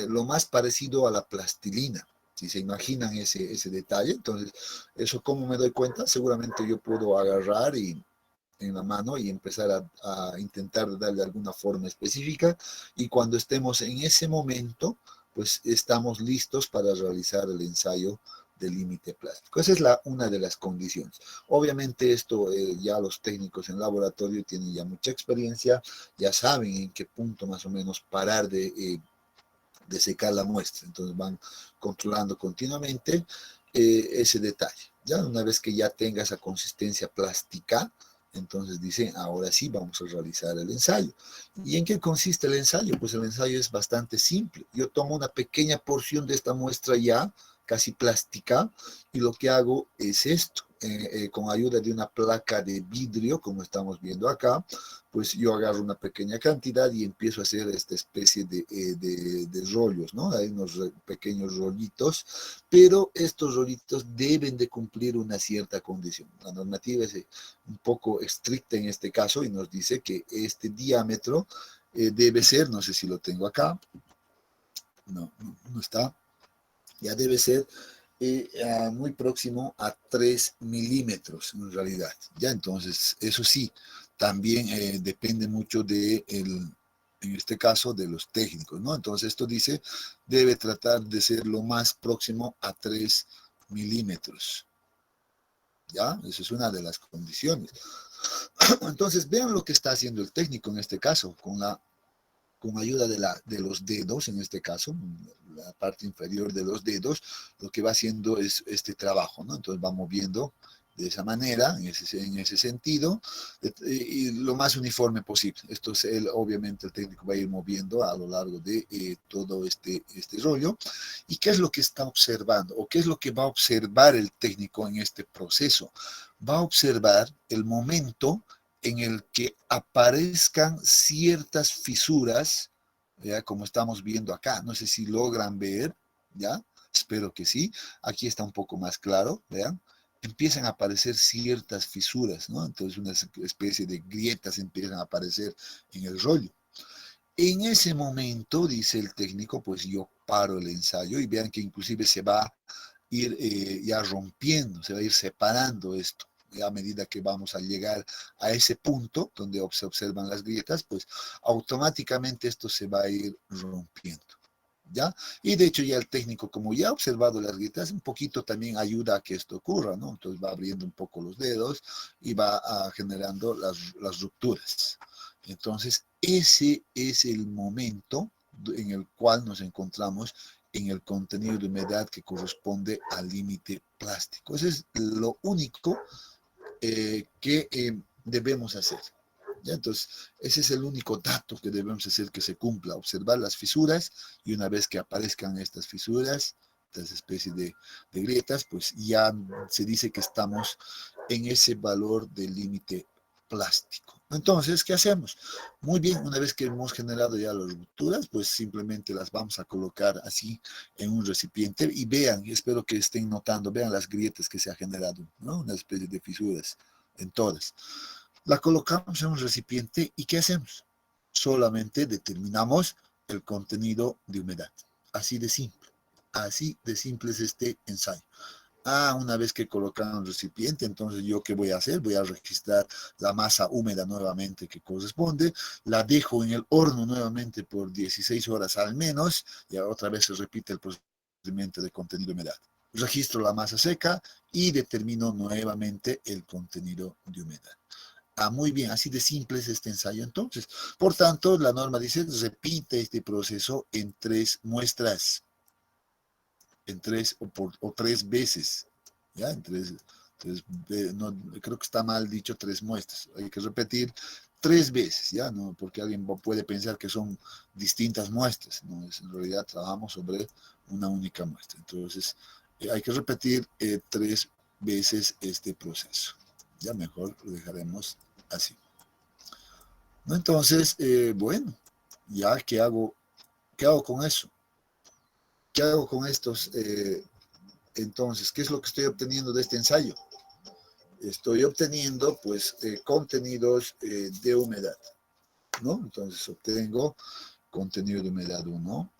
lo más parecido a la plastilina. Si se imaginan ese detalle, entonces, ¿eso cómo me doy cuenta? Seguramente yo puedo agarrar en la mano y empezar a intentar darle alguna forma específica y cuando estemos en ese momento, pues estamos listos para realizar el ensayo de límite plástico. Esa es una de las condiciones. Obviamente esto ya los técnicos en laboratorio tienen ya mucha experiencia, ya saben en qué punto más o menos parar de secar la muestra. Entonces van controlando continuamente ese detalle. Ya una vez que ya tenga esa consistencia plástica, entonces dicen, ahora sí vamos a realizar el ensayo. ¿Y en qué consiste el ensayo? Pues el ensayo es bastante simple. Yo tomo una pequeña porción de esta muestra ya, casi plástica, y lo que hago es esto. Con ayuda de una placa de vidrio, como estamos viendo acá, pues yo agarro una pequeña cantidad y empiezo a hacer esta especie de rollos, ¿no? Hay unos pequeños rollitos, pero estos rollitos deben de cumplir una cierta condición. La normativa es un poco estricta en este caso y nos dice que este diámetro debe ser, no sé si lo tengo acá, no está, ya debe ser muy próximo a 3 milímetros en realidad. Ya entonces, eso sí, también depende mucho en este caso, de los técnicos, ¿no? Entonces, esto dice, debe tratar de ser lo más próximo a 3 milímetros. ¿Ya? Esa es una de las condiciones. Entonces, vean lo que está haciendo el técnico en este caso, con ayuda de los dedos, en este caso, la parte inferior de los dedos, lo que va haciendo es este trabajo, ¿no? Entonces va moviendo de esa manera, en ese sentido, y lo más uniforme posible. Esto es obviamente el técnico va a ir moviendo a lo largo de todo este rollo. ¿Y qué es lo que está observando? ¿O qué es lo que va a observar el técnico en este proceso? Va a observar el momento en el que aparezcan ciertas fisuras, ¿ya? Como estamos viendo acá. No sé si logran ver, ¿ya? Espero que sí. Aquí está un poco más claro, ¿vean? Empiezan a aparecer ciertas fisuras, ¿no? Entonces una especie de grietas empiezan a aparecer en el rollo. En ese momento, dice el técnico, pues yo paro el ensayo y vean que inclusive se va a ir ya rompiendo, se va a ir separando esto a medida que vamos a llegar a ese punto donde se observan las grietas, pues automáticamente esto se va a ir rompiendo. ¿Ya? Y de hecho ya el técnico, como ya ha observado las grietas, un poquito también ayuda a que esto ocurra, ¿no? Entonces va abriendo un poco los dedos y va generando las rupturas. Entonces ese es el momento en el cual nos encontramos en el contenido de humedad que corresponde al límite plástico. Eso es lo único ¿qué debemos hacer? ¿Ya? Entonces, ese es el único dato que debemos hacer que se cumpla, observar las fisuras, y una vez que aparezcan estas fisuras, estas especies de grietas, pues ya se dice que estamos en ese valor del límite plástico. Entonces, ¿qué hacemos? Muy bien, una vez que hemos generado ya las rupturas, pues simplemente las vamos a colocar así en un recipiente y vean, espero que estén notando, vean las grietas que se ha generado, ¿no? Una especie de fisuras en todas. La colocamos en un recipiente y ¿qué hacemos? Solamente determinamos el contenido de humedad. Así de simple. Así de simple es este ensayo. Una vez que colocan el recipiente, entonces yo qué voy a hacer, voy a registrar la masa húmeda nuevamente que corresponde, la dejo en el horno nuevamente por 16 horas al menos, y otra vez se repite el procedimiento de contenido de humedad. Registro la masa seca y determino nuevamente el contenido de humedad. Muy bien, así de simple es este ensayo entonces. Por tanto, la norma dice, repite este proceso en 3 muestras, en 3 o 3 veces, ¿ya? En 3, no, creo que está mal dicho 3 muestras, hay que repetir 3 veces, ¿ya? No, porque alguien puede pensar que son distintas muestras, no, en realidad trabajamos sobre una única muestra. Entonces, hay que repetir 3 veces este proceso. Ya mejor lo dejaremos así. ¿No? Entonces, bueno, ya, ¿qué hago con eso? ¿Qué hago con estos? Entonces, ¿qué es lo que estoy obteniendo de este ensayo? Estoy obteniendo, pues, contenidos de humedad, ¿no? Entonces, obtengo contenido de humedad 1.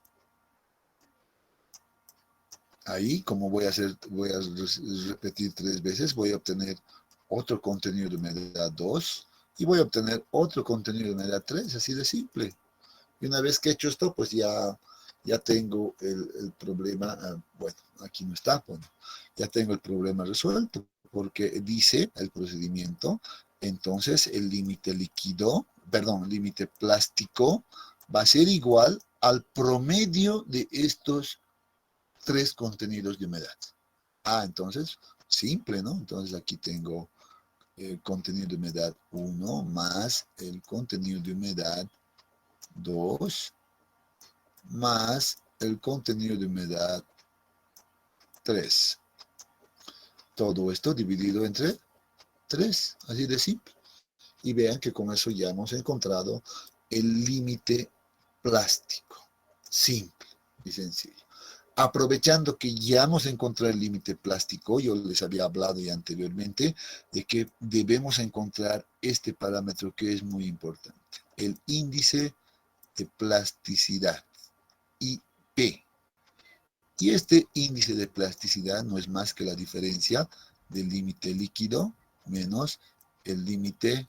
Ahí, como voy a repetir 3 veces, voy a obtener otro contenido de humedad 2 y voy a obtener otro contenido de humedad 3, así de simple. Y una vez que he hecho esto, pues ya tengo el problema, bueno, aquí no está, bueno, ya tengo el problema resuelto, porque dice el procedimiento, entonces el límite líquido, perdón, el límite plástico va a ser igual al promedio de estos 3 contenidos de humedad. Entonces, simple, ¿no? Entonces aquí tengo el contenido de humedad 1 más el contenido de humedad 2 más el contenido de humedad 3. Todo esto dividido entre 3, así de simple. Y vean que con eso ya hemos encontrado el límite plástico. Simple y sencillo. Aprovechando que ya hemos encontrado el límite plástico, yo les había hablado ya anteriormente de que debemos encontrar este parámetro que es muy importante, el índice de plasticidad, IP. Y este índice de plasticidad no es más que la diferencia del límite líquido menos el límite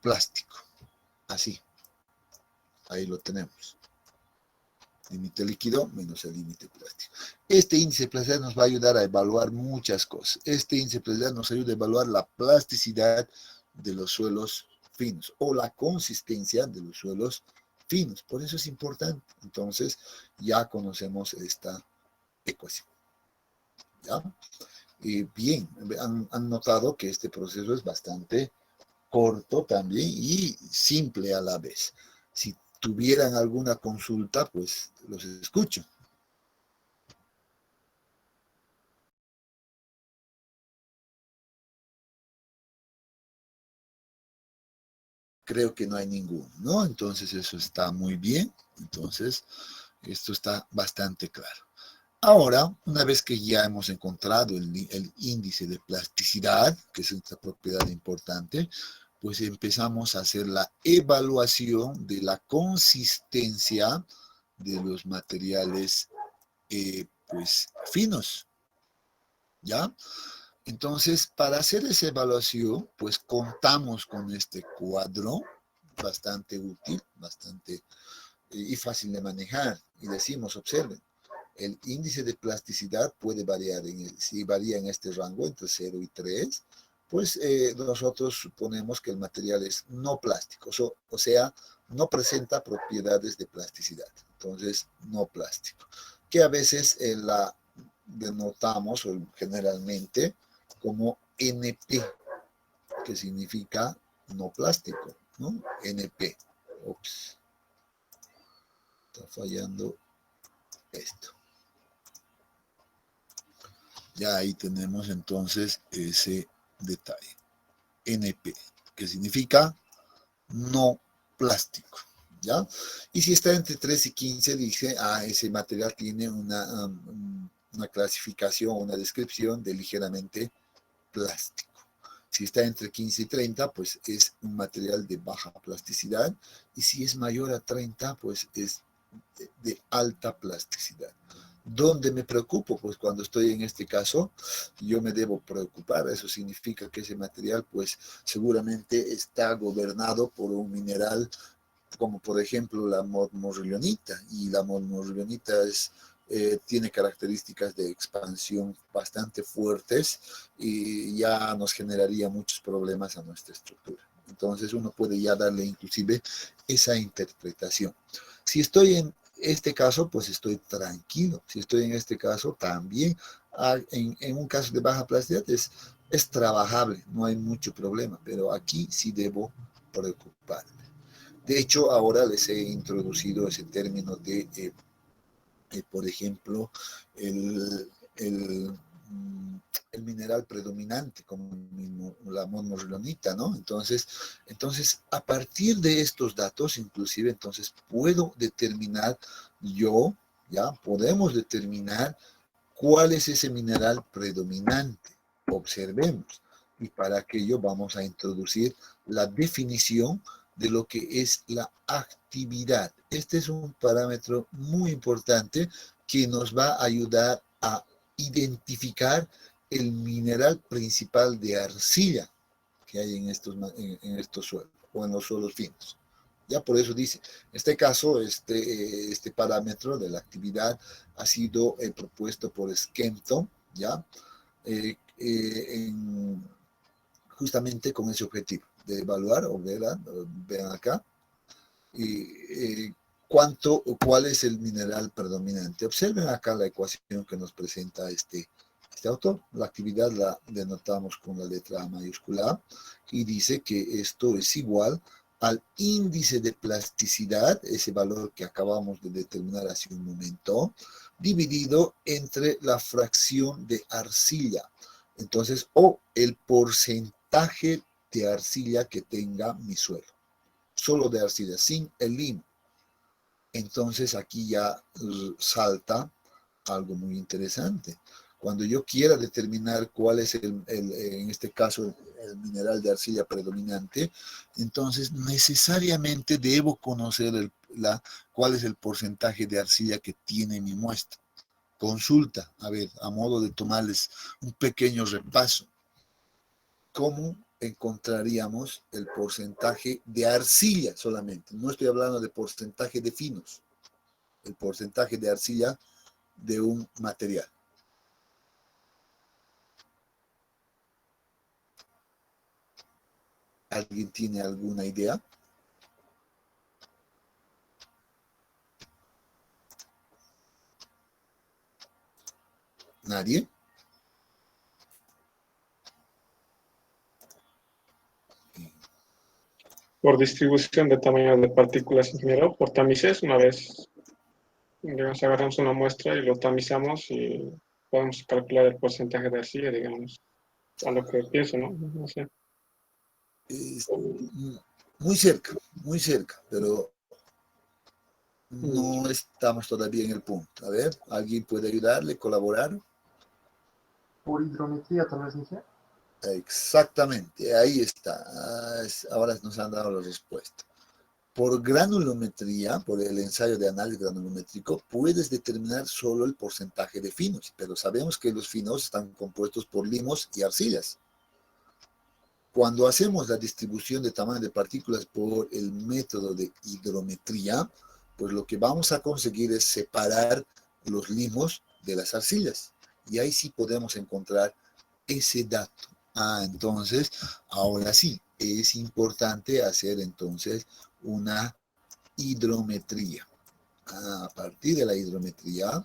plástico. Así, ahí lo tenemos. Límite líquido menos el límite plástico. Este índice de plasticidad nos va a ayudar a evaluar muchas cosas. Este índice de plasticidad nos ayuda a evaluar la plasticidad de los suelos finos o la consistencia de los suelos finos. Por eso es importante. Entonces, ya conocemos esta ecuación. ¿Ya? Bien, han notado que este proceso es bastante corto también y simple a la vez. Si tuvieran alguna consulta, pues los escucho. Creo que no hay ninguno, ¿no? Entonces eso está muy bien. Entonces, esto está bastante claro. Ahora, una vez que ya hemos encontrado el índice de plasticidad, que es esta propiedad importante, pues empezamos a hacer la evaluación de la consistencia de los materiales pues finos, ¿ya? Entonces, para hacer esa evaluación, pues contamos con este cuadro bastante útil, bastante y fácil de manejar. Y decimos, observen, el índice de plasticidad puede variar, si varía en este rango entre 0 y 3, pues nosotros suponemos que el material es no plástico, o sea, no presenta propiedades de plasticidad, entonces no plástico, que a veces la denotamos o generalmente como NP, que significa no plástico, ¿no? NP. Ups. Está fallando esto. Ya ahí tenemos entonces ese detalle. NP, que significa no plástico, ¿ya? Y si está entre 3 y 15, dice, ese material tiene una clasificación, una descripción de ligeramente plástico. Si está entre 15 y 30, pues es un material de baja plasticidad, y si es mayor a 30, pues es de alta plasticidad. ¿Dónde me preocupo? Pues cuando estoy en este caso, yo me debo preocupar. Eso significa que ese material, pues seguramente está gobernado por un mineral como por ejemplo la morrillonita, y la morrillonita tiene características de expansión bastante fuertes y ya nos generaría muchos problemas a nuestra estructura. Entonces uno puede ya darle inclusive esa interpretación. Si estoy en este caso, pues estoy tranquilo. Si estoy en este caso, también en un caso de baja plasticidad es trabajable, no hay mucho problema, pero aquí sí debo preocuparme. De hecho, ahora les he introducido ese término de, por ejemplo, el, el, el mineral predominante, como la morrillonita, ¿no? Entonces, a partir de estos datos, inclusive, entonces puedo determinar yo, ya podemos determinar cuál es ese mineral predominante. Observemos. Y para aquello vamos a introducir la definición de lo que es la actividad. Este es un parámetro muy importante que nos va a ayudar a identificar el mineral principal de arcilla que hay en estos suelos o en los suelos finos. Ya por eso dice, en este caso, este parámetro de la actividad ha sido propuesto por Skempton, ¿ya? Justamente con ese objetivo de evaluar, o vean acá, cuál es el mineral predominante. Observen acá la ecuación que nos presenta este autor. La actividad la denotamos con la letra A mayúscula y dice que esto es igual al índice de plasticidad, ese valor que acabamos de determinar hace un momento, dividido entre la fracción de arcilla. Entonces, o el porcentaje de arcilla que tenga mi suelo. Solo de arcilla, sin el limo. Entonces aquí ya salta algo muy interesante. Cuando yo quiera determinar cuál es en este caso, el mineral de arcilla predominante, entonces necesariamente debo conocer cuál es el porcentaje de arcilla que tiene mi muestra. Consulta, a ver, a modo de tomarles un pequeño repaso. ¿Cómo encontraríamos el porcentaje de arcilla solamente? No estoy hablando de porcentaje de finos, el porcentaje de arcilla de un material. ¿Alguien tiene alguna idea? ¿Nadie? Por distribución de tamaño de partículas, ingeniero, por tamices, una vez digamos, agarramos una muestra y lo tamizamos y podemos calcular el porcentaje de arcilla, digamos, a lo que pienso, ¿no? No sé. Muy cerca, pero no estamos todavía en el punto. A ver, ¿alguien puede ayudarle, colaborar? Por hidrometría, tal vez, ¿no? Exactamente, ahí está. Ahora nos han dado la respuesta. Por granulometría, por el ensayo de análisis granulométrico, puedes determinar solo el porcentaje de finos, pero sabemos que los finos están compuestos por limos y arcillas. Cuando hacemos la distribución de tamaño de partículas por el método de hidrometría, pues lo que vamos a conseguir es separar los limos de las arcillas. Y ahí sí podemos encontrar ese dato. Entonces, ahora sí, es importante hacer entonces una hidrometría. A partir de la hidrometría,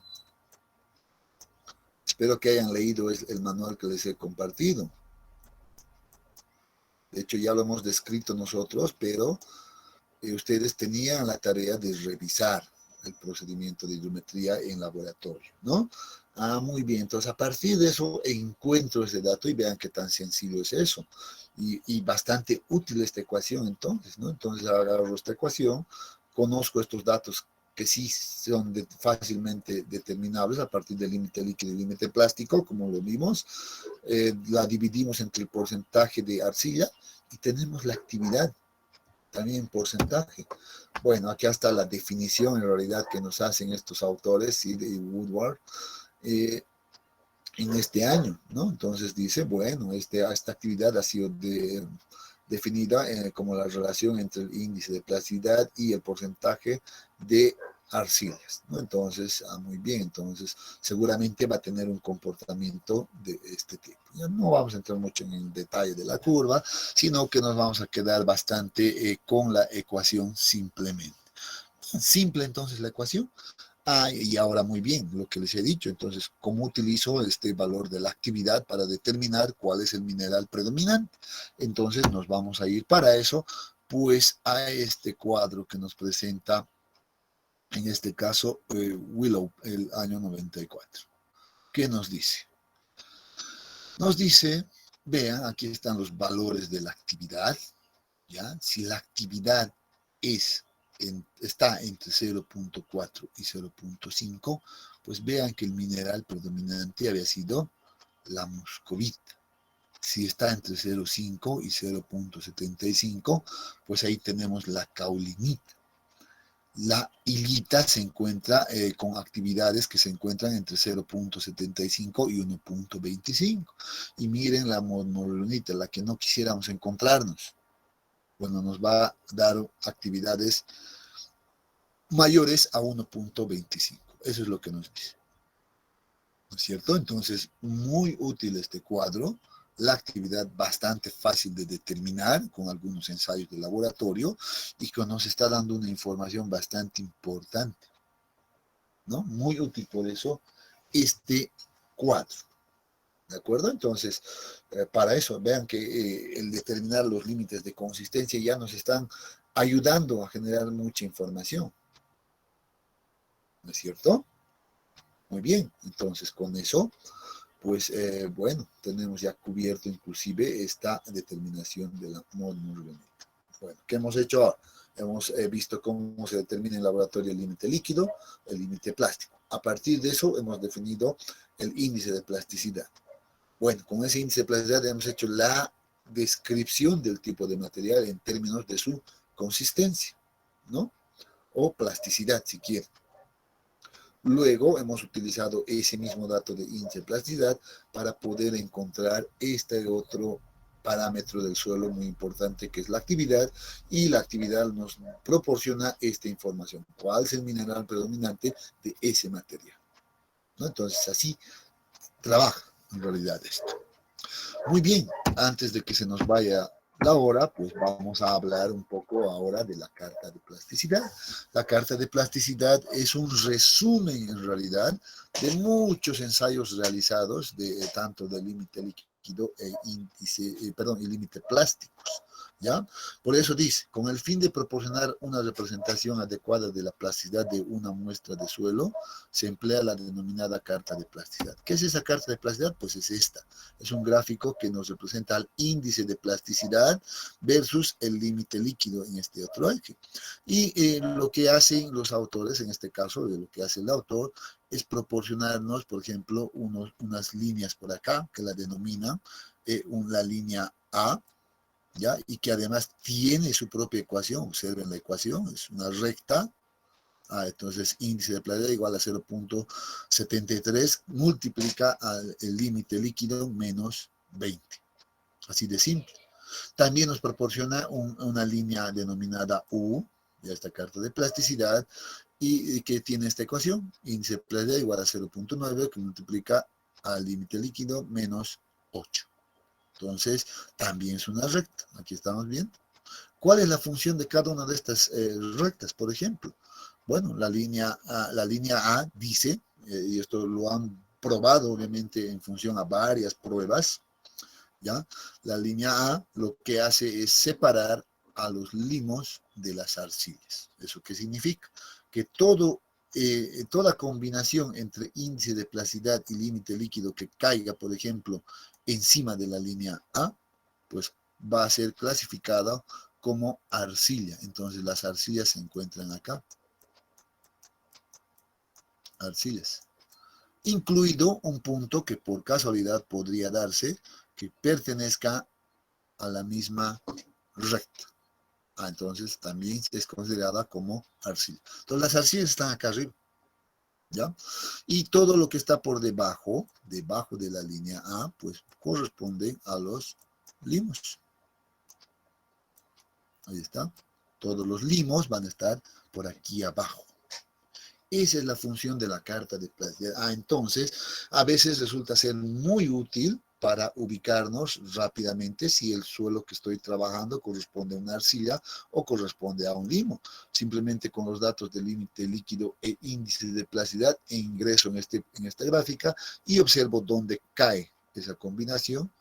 espero que hayan leído el manual que les he compartido. De hecho, ya lo hemos descrito nosotros, pero ustedes tenían la tarea de revisar el procedimiento de hidrometría en laboratorio, ¿no? Ah, muy bien. Entonces, a partir de eso, encuentro ese dato y vean qué tan sencillo es eso. Y bastante útil esta ecuación, entonces, ¿no? Entonces, agarro esta ecuación, conozco estos datos que sí son fácilmente determinables a partir del límite líquido y límite plástico, como lo vimos. La dividimos entre el porcentaje de arcilla y tenemos la actividad también en porcentaje. Bueno, aquí está la definición en realidad que nos hacen estos autores, ¿sí? De Woodward, en este año, ¿no? Entonces dice, bueno, esta actividad ha sido definida como la relación entre el índice de plasticidad y el porcentaje de arcillas, ¿no? Entonces, muy bien, entonces seguramente va a tener un comportamiento de este tipo. Ya no vamos a entrar mucho en el detalle de la curva, sino que nos vamos a quedar bastante con la ecuación simplemente. Simple entonces la ecuación. Ah, y ahora muy bien, lo que les he dicho. Entonces, ¿cómo utilizo este valor de la actividad para determinar cuál es el mineral predominante? Entonces, nos vamos a ir para eso, pues, a este cuadro que nos presenta, en este caso, Willow, el año 94. ¿Qué nos dice? Nos dice, vean, aquí están los valores de la actividad, ¿ya? Si la actividad está entre 0.4 y 0.5, pues vean que el mineral predominante había sido la muscovita. Si está entre 0.5 y 0.75, pues ahí tenemos la caulinita. La hilita se encuentra con actividades que se encuentran entre 0.75 y 1.25. Y miren la monolunita, la que no quisiéramos encontrarnos. Bueno, nos va a dar actividades mayores a 1.25. Eso es lo que nos dice. ¿No es cierto? Entonces, muy útil este cuadro. La actividad bastante fácil de determinar con algunos ensayos de laboratorio y que nos está dando una información bastante importante, ¿no? Muy útil por eso este cuadro. ¿De acuerdo? Entonces, para eso, vean que el determinar los límites de consistencia ya nos están ayudando a generar mucha información. ¿No es cierto? Muy bien, entonces con eso, pues bueno, tenemos ya cubierto inclusive esta determinación de la monolunita. Bueno, ¿qué hemos hecho ahora? Hemos visto cómo se determina en laboratorio el límite líquido, el límite plástico. A partir de eso hemos definido el índice de plasticidad. Bueno, con ese índice de plasticidad hemos hecho la descripción del tipo de material en términos de su consistencia, ¿no? O plasticidad, si quieren. Luego hemos utilizado ese mismo dato de índice de plasticidad para poder encontrar este otro parámetro del suelo muy importante que es la actividad, y la actividad nos proporciona esta información. ¿Cuál es el mineral predominante de ese material? ¿No? Entonces así trabaja en realidad esto. Muy bien, antes de que se nos vaya la hora, pues vamos a hablar un poco ahora de la carta de plasticidad. La carta de plasticidad es un resumen en realidad de muchos ensayos realizados tanto del límite líquido y límite plásticos. ¿Ya? Por eso dice, con el fin de proporcionar una representación adecuada de la plasticidad de una muestra de suelo, se emplea la denominada carta de plasticidad. ¿Qué es esa carta de plasticidad? Pues es esta. Es un gráfico que nos representa el índice de plasticidad versus el límite líquido en este otro eje. Y lo que hacen los autores, en este caso, de lo que hace el autor, es proporcionarnos, por ejemplo, unas líneas por acá, que la denominan la línea A, ¿ya? Y que además tiene su propia ecuación. Observen la ecuación, es una recta. Entonces índice de plasticidad igual a 0.73 multiplica el límite líquido menos 20. Así de simple. También nos proporciona una línea denominada U, ya esta carta de plasticidad, y que tiene esta ecuación, índice de plasticidad igual a 0.9 que multiplica al límite líquido menos 8. Entonces, también es una recta. Aquí estamos viendo. ¿Cuál es la función de cada una de estas rectas, por ejemplo? Bueno, la línea A dice, y esto lo han probado obviamente en función a varias pruebas, ¿ya? La línea A lo que hace es separar a los limos de las arcillas. ¿Eso qué significa? Que toda combinación entre índice de plasticidad y límite líquido que caiga, por ejemplo, encima de la línea A, pues va a ser clasificada como arcilla. Entonces las arcillas se encuentran acá. Arcillas. Incluido un punto que por casualidad podría darse que pertenezca a la misma recta. Entonces también es considerada como arcilla. Entonces las arcillas están acá arriba, ¿ya? Y todo lo que está por debajo de la línea A, pues corresponde a los limos. Ahí está. Todos los limos van a estar por aquí abajo. Esa es la función de la carta de plasticidad. Entonces, a veces resulta ser muy útil para ubicarnos rápidamente si el suelo que estoy trabajando corresponde a una arcilla o corresponde a un limo. Simplemente con los datos de límite líquido e índice de plasticidad ingreso en esta gráfica y observo dónde cae esa combinación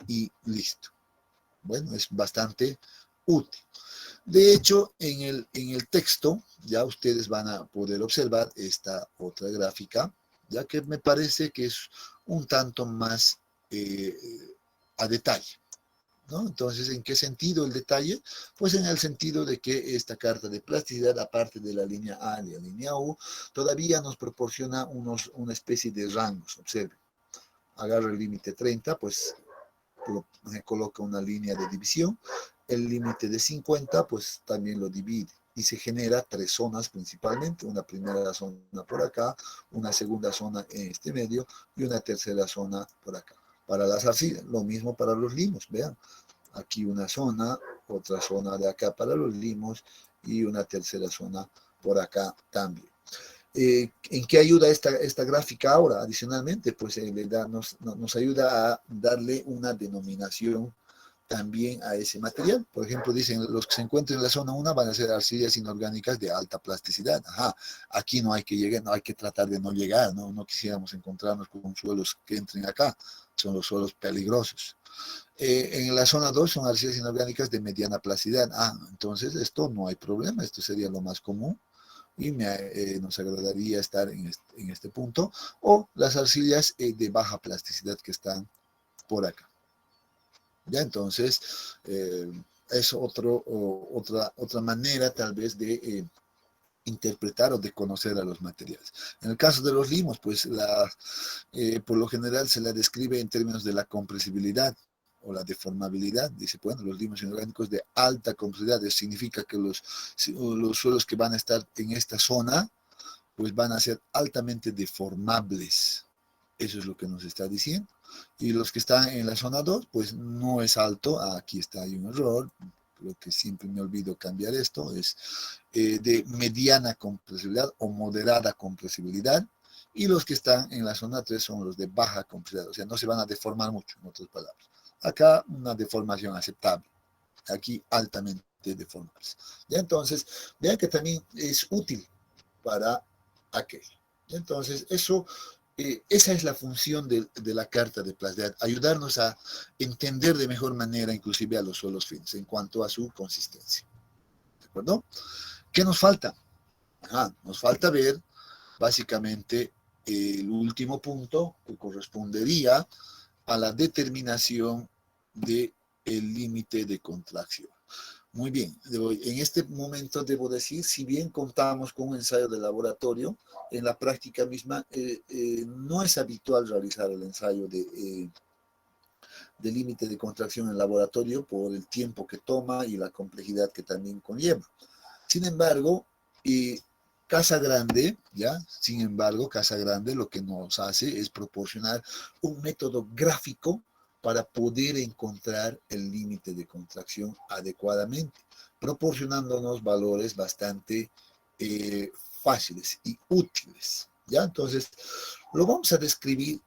y listo. Bueno, es bastante útil. De hecho, en el texto ya ustedes van a poder observar esta otra gráfica, ya que me parece que es un tanto más a detalle, ¿no? Entonces, ¿en qué sentido el detalle? Pues en el sentido de que esta carta de plasticidad, aparte de la línea A y la línea U, todavía nos proporciona una especie de rangos. Observen, agarro el límite 30, pues me coloca una línea de división. El límite de 50, pues también lo divide. Y se genera 3 zonas principalmente. Una primera zona por acá, una segunda zona en este medio y una tercera zona por acá. Para las arcillas, lo mismo para los limos, vean. Aquí una zona, otra zona de acá para los limos y una tercera zona por acá también. ¿En qué ayuda esta gráfica ahora? Adicionalmente, pues nos ayuda a darle una denominación también a ese material. Por ejemplo, dicen, los que se encuentren en la zona 1 van a ser arcillas inorgánicas de alta plasticidad. Aquí no hay que llegar, no hay que tratar de no llegar, ¿no? No quisiéramos encontrarnos con suelos que entren acá, son los suelos peligrosos. En la zona 2 son arcillas inorgánicas de mediana plasticidad. Entonces esto no hay problema, esto sería lo más común y nos agradaría estar en este punto, o las arcillas de baja plasticidad que están por acá. ¿Ya? Entonces, es otra manera tal vez de interpretar o de conocer a los materiales. En el caso de los limos, pues por lo general se la describe en términos de la compresibilidad o la deformabilidad. Dice, bueno, los limos inorgánicos de alta compresibilidad, eso significa que los suelos que van a estar en esta zona, pues van a ser altamente deformables. Eso es lo que nos está diciendo. Y los que están en la zona 2, pues no es alto. Aquí está, hay un error. Creo que siempre me olvido cambiar esto. Es de mediana compresibilidad o moderada compresibilidad. Y los que están en la zona 3 son los de baja compresibilidad. O sea, no se van a deformar mucho, en otras palabras. Acá una deformación aceptable. Aquí altamente deformables. ¿Ya? Entonces, vean que también es útil para aquello. Entonces, esa es la función de la carta de plasticidad, ayudarnos a entender de mejor manera inclusive a los suelos finos en cuanto a su consistencia. ¿De acuerdo? ¿Qué nos falta? Nos falta ver básicamente el último punto que correspondería a la determinación del límite de contracción. Muy bien, en este momento debo decir, si bien contamos con un ensayo de laboratorio, en la práctica misma no es habitual realizar el ensayo de límite de contracción en laboratorio por el tiempo que toma y la complejidad que también conlleva. Sin embargo, Casa Grande, Casa Grande lo que nos hace es proporcionar un método gráfico para poder encontrar el límite de contracción adecuadamente, proporcionándonos valores bastante fáciles y útiles. ¿Ya? Entonces, lo vamos a describir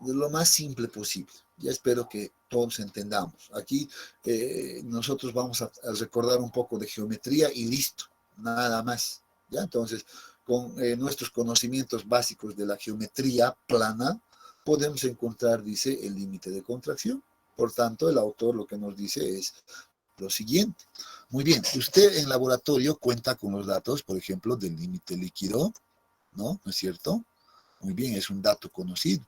de lo más simple posible. Ya espero que todos entendamos. Aquí nosotros vamos a recordar un poco de geometría y listo, nada más. ¿Ya? Entonces, con nuestros conocimientos básicos de la geometría plana, podemos encontrar, dice, el límite de contracción. Por tanto, el autor lo que nos dice es lo siguiente. Muy bien, usted en laboratorio cuenta con los datos, por ejemplo, del límite líquido, ¿no? ¿No es cierto? Muy bien, es un dato conocido.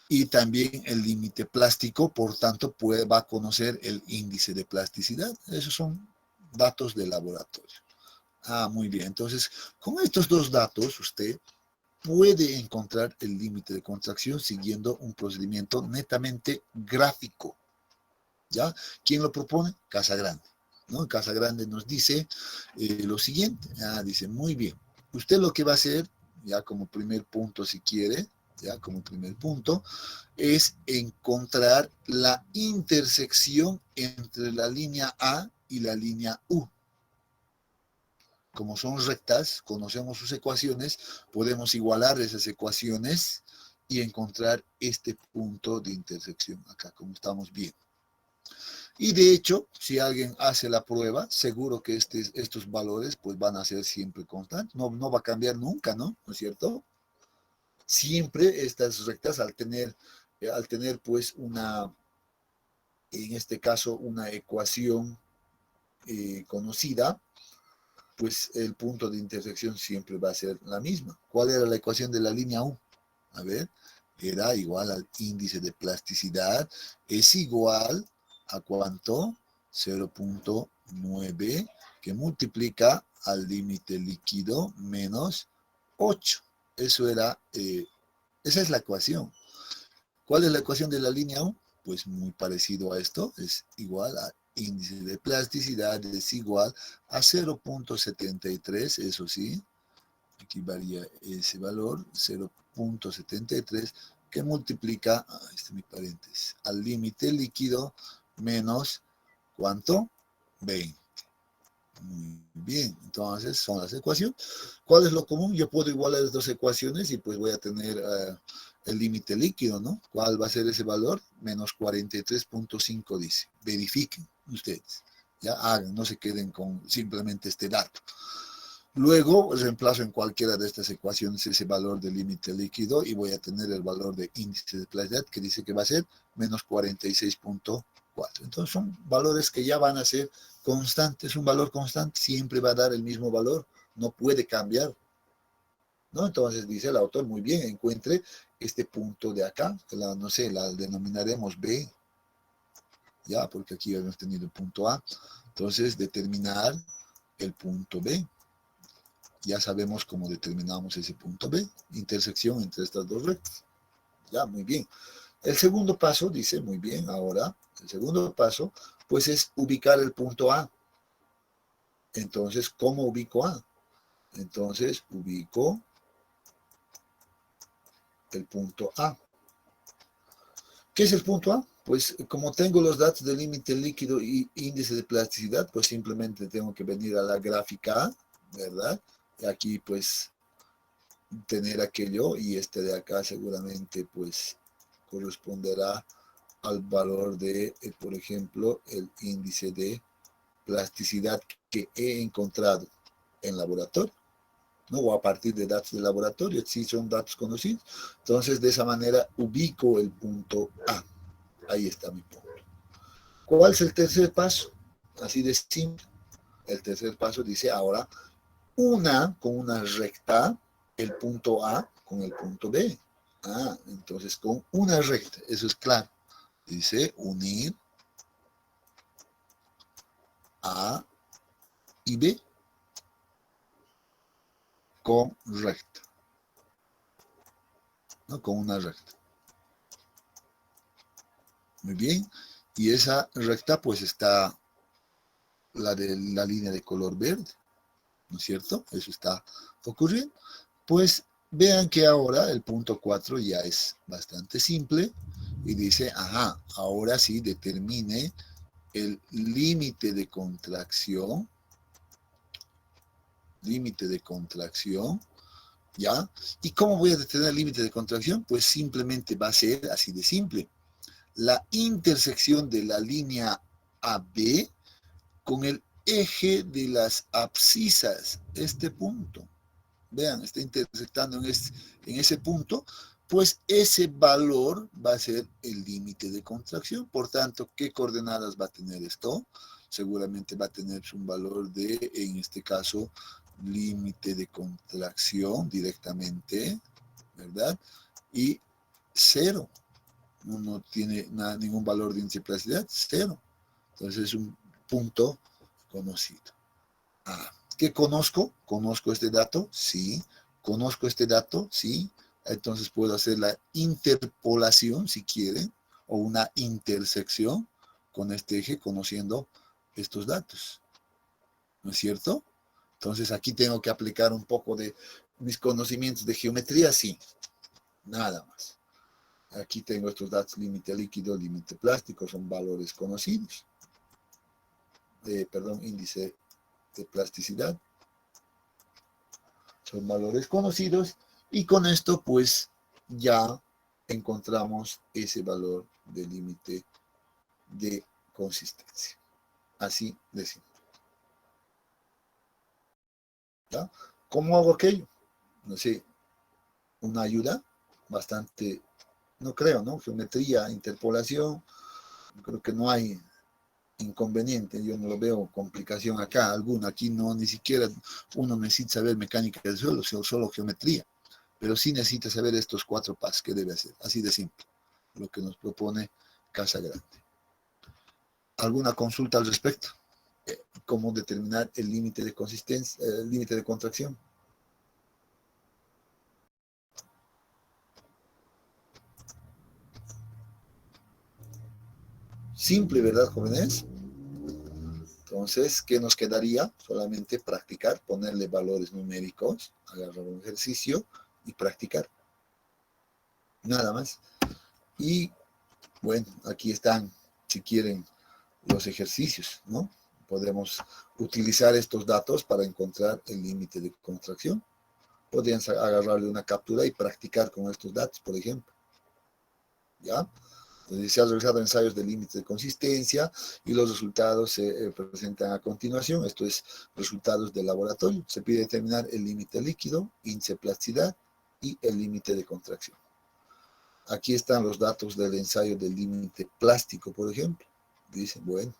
Y también el límite plástico, por tanto, va a conocer el índice de plasticidad. Esos son datos de laboratorio. Ah, muy bien. Entonces, con estos dos datos, usted puede encontrar el límite de contracción siguiendo un procedimiento netamente gráfico. ¿Ya? ¿Quién lo propone? Casagrande. ¿No? Casagrande nos dice lo siguiente. Dice, muy bien. Usted lo que va a hacer, ya como primer punto si quiere, ya como primer punto, es encontrar la intersección entre la línea A y la línea U. Como son rectas, conocemos sus ecuaciones, podemos igualar esas ecuaciones y encontrar este punto de intersección acá, como estamos viendo. Y de hecho, si alguien hace la prueba, seguro que estos valores pues van a ser siempre constantes, no va a cambiar nunca, ¿no? ¿No es cierto? Siempre estas rectas al tener pues en este caso una ecuación conocida, pues el punto de intersección siempre va a ser la misma. ¿Cuál era la ecuación de la línea U? A ver, era igual al índice de plasticidad, es igual a ¿cuánto? 0.9, que multiplica al límite líquido menos 8. Esa es la ecuación. ¿Cuál es la ecuación de la línea U? Pues muy parecido a esto, es igual a índice de plasticidad, es igual a 0.73, eso sí, aquí varía ese valor, 0.73, que multiplica, este es mi paréntesis, al límite líquido menos, ¿cuánto? 20. Muy bien, entonces son las ecuaciones. ¿Cuál es lo común? Yo puedo igualar las dos ecuaciones y pues voy a tener el límite líquido, ¿no? ¿Cuál va a ser ese valor? Menos 43.5 dice. Verifiquen ustedes. Ya hagan, no se queden con simplemente este dato. Luego reemplazo en cualquiera de estas ecuaciones ese valor de límite líquido y voy a tener el valor de índice de plasticidad que dice que va a ser menos 46.4. Entonces son valores que ya van a ser constantes. Un valor constante siempre va a dar el mismo valor, no puede cambiar, ¿no? Entonces dice el autor, muy bien, encuentre este punto de acá, que la denominaremos B, ya, porque aquí hemos tenido el punto A. Entonces determinar el punto B. Ya sabemos cómo determinamos ese punto B, intersección entre estas dos rectas. Ya, muy bien. El segundo paso, dice, muy bien, ahora, el segundo paso, pues es ubicar el punto A. Entonces, ¿cómo ubico A? Entonces, ubico el punto A. ¿Qué es el punto A? Pues como tengo los datos del límite líquido y índice de plasticidad, pues simplemente tengo que venir a la gráfica A, ¿verdad? Y aquí, pues, tener aquello, y este de acá seguramente, pues, corresponderá al valor de, por ejemplo, el índice de plasticidad que he encontrado en laboratorio, ¿no? O a partir de datos de laboratorio, si son datos conocidos. Entonces, de esa manera, ubico el punto A. Ahí está mi punto. ¿Cuál es el tercer paso? Así de simple. El tercer paso dice ahora, con una recta, el punto A con el punto B. Entonces con una recta, eso es claro. Dice unir A y B con recta, ¿no? Con una recta. Muy bien. Y esa recta pues está la de la línea de color verde, ¿no es cierto? Eso está ocurriendo. Pues vean que ahora el punto 4 ya es bastante simple y dice, ahora sí determine el límite de contracción, ¿ya? ¿Y cómo voy a determinar el límite de contracción? Pues simplemente va a ser así de simple. La intersección de la línea AB con el eje de las abscisas, este punto. Vean, está intersectando en ese punto, pues ese valor va a ser el límite de contracción. Por tanto, ¿qué coordenadas va a tener esto? Seguramente va a tener un valor de, en este caso, límite de contracción directamente, ¿verdad? Y 0. No tiene ningún valor de índice de plasticidad, 0. Entonces es un punto conocido. ¿Qué conozco? ¿Conozco este dato? Sí. ¿Conozco este dato? Sí. Entonces puedo hacer la interpolación, si quieren, o una intersección con este eje conociendo estos datos. ¿No es cierto? Entonces aquí tengo que aplicar un poco de mis conocimientos de geometría, sí. Nada más. Aquí tengo estos datos, límite líquido, límite plástico, son valores conocidos. Índice de plasticidad. Son valores conocidos y con esto pues ya encontramos ese valor de límite de consistencia. Así de simple. ¿Ya? ¿Cómo hago aquello? No sé, una ayuda bastante, no creo, ¿no? Geometría, interpolación, creo que no hay inconveniente, yo no lo veo complicación acá, alguna, aquí no, ni siquiera uno necesita saber mecánica del suelo, solo geometría, pero sí necesita saber estos 4 pasos que debe hacer, así de simple, lo que nos propone Casagrande. ¿Alguna consulta al respecto? ¿Cómo determinar el límite de consistencia, el límite de contracción? Simple, ¿verdad, jóvenes? Entonces, ¿qué nos quedaría? Solamente practicar, ponerle valores numéricos, agarrar un ejercicio y practicar. Nada más. Y, bueno, aquí están, si quieren, los ejercicios, ¿no? Podemos utilizar estos datos para encontrar el límite de contracción. Podrían agarrarle una captura y practicar con estos datos, por ejemplo. ¿Ya? Entonces, se han realizado ensayos de límites de consistencia y los resultados se presentan a continuación. Esto es resultados del laboratorio. Se pide determinar el límite líquido, índice de plasticidad y el límite de contracción. Aquí están los datos del ensayo del límite plástico, por ejemplo. Dicen, bueno,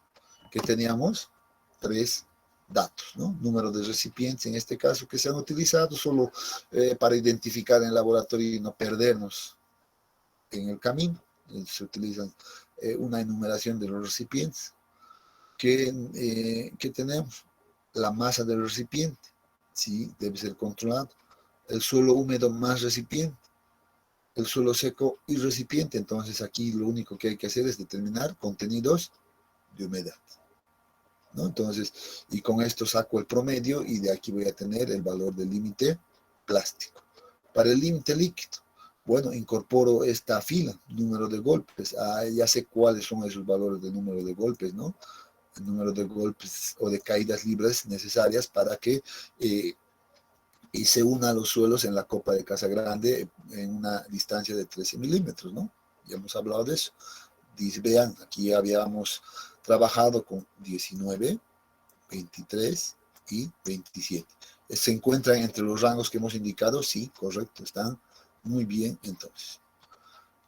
¿qué teníamos? 3 datos, ¿no? Número de recipientes, en este caso, que se han utilizado solo para identificar en el laboratorio y no perdernos en el camino. Se utilizan una enumeración de los recipientes. ¿Qué tenemos? La masa del recipiente, sí, debe ser controlado. El suelo húmedo más recipiente. El suelo seco y recipiente. Entonces aquí lo único que hay que hacer es determinar contenidos de humedad, ¿no? Entonces, y con esto saco el promedio y de aquí voy a tener el valor del límite plástico. Para el límite líquido, bueno, incorporo esta fila, número de golpes. Ya sé cuáles son esos valores de número de golpes, ¿no? El número de golpes o de caídas libres necesarias para que y se una los suelos en la copa de Casagrande en una distancia de 13 milímetros, ¿no? Ya hemos hablado de eso. Vean, aquí habíamos trabajado con 19, 23 y 27. ¿Se encuentran entre los rangos que hemos indicado? Sí, correcto, están muy bien entonces.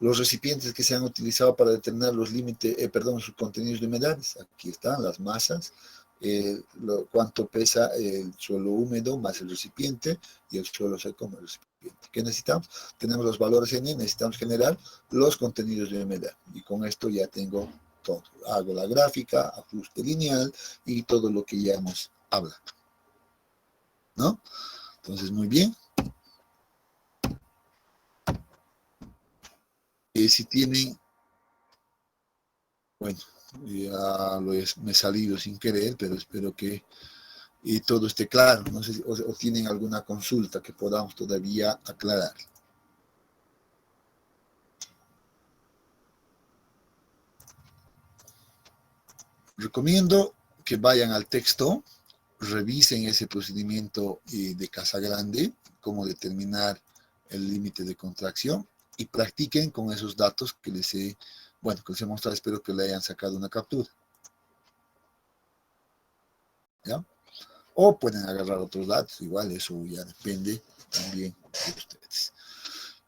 Los recipientes que se han utilizado para determinar los límites, sus contenidos de humedades, aquí están las masas, cuánto pesa el suelo húmedo más el recipiente y el suelo seco más el recipiente. ¿Qué necesitamos? Tenemos los valores N, necesitamos generar los contenidos de humedad y con esto ya tengo todo. Hago la gráfica, ajuste lineal y todo lo que ya hemos hablado, ¿no? Entonces, muy bien. Si tienen, bueno, ya me he salido sin querer, pero espero que todo esté claro. No sé si o tienen alguna consulta que podamos todavía aclarar. Recomiendo que vayan al texto, revisen ese procedimiento de Casagrande, cómo determinar el límite de contracción y practiquen con esos datos que les he mostrado. Espero que le hayan sacado una captura. ¿Ya? O pueden agarrar otros datos, igual eso ya depende también de ustedes.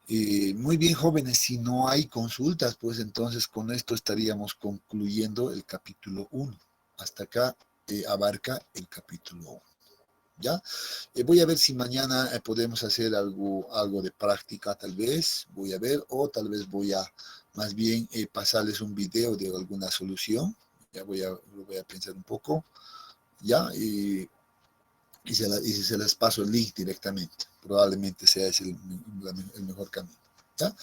Muy bien, jóvenes, si no hay consultas, pues entonces con esto estaríamos concluyendo el capítulo 1. Hasta acá abarca el capítulo 1. ¿Ya? Voy a ver si mañana podemos hacer algo de práctica, tal vez, voy a ver, o tal vez voy a más bien pasarles un video de alguna solución. Ya voy a pensar un poco, ¿ya? Y se les paso el link directamente. Probablemente sea ese el mejor camino. ¿Ya?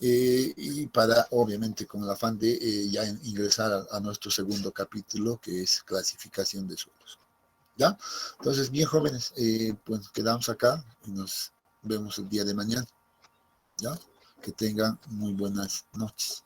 Y para, obviamente, con el afán de ya ingresar a nuestro segundo capítulo, que es clasificación de suelos. ¿Ya? Entonces, bien, jóvenes, pues quedamos acá y nos vemos el día de mañana. ¿Ya? Que tengan muy buenas noches.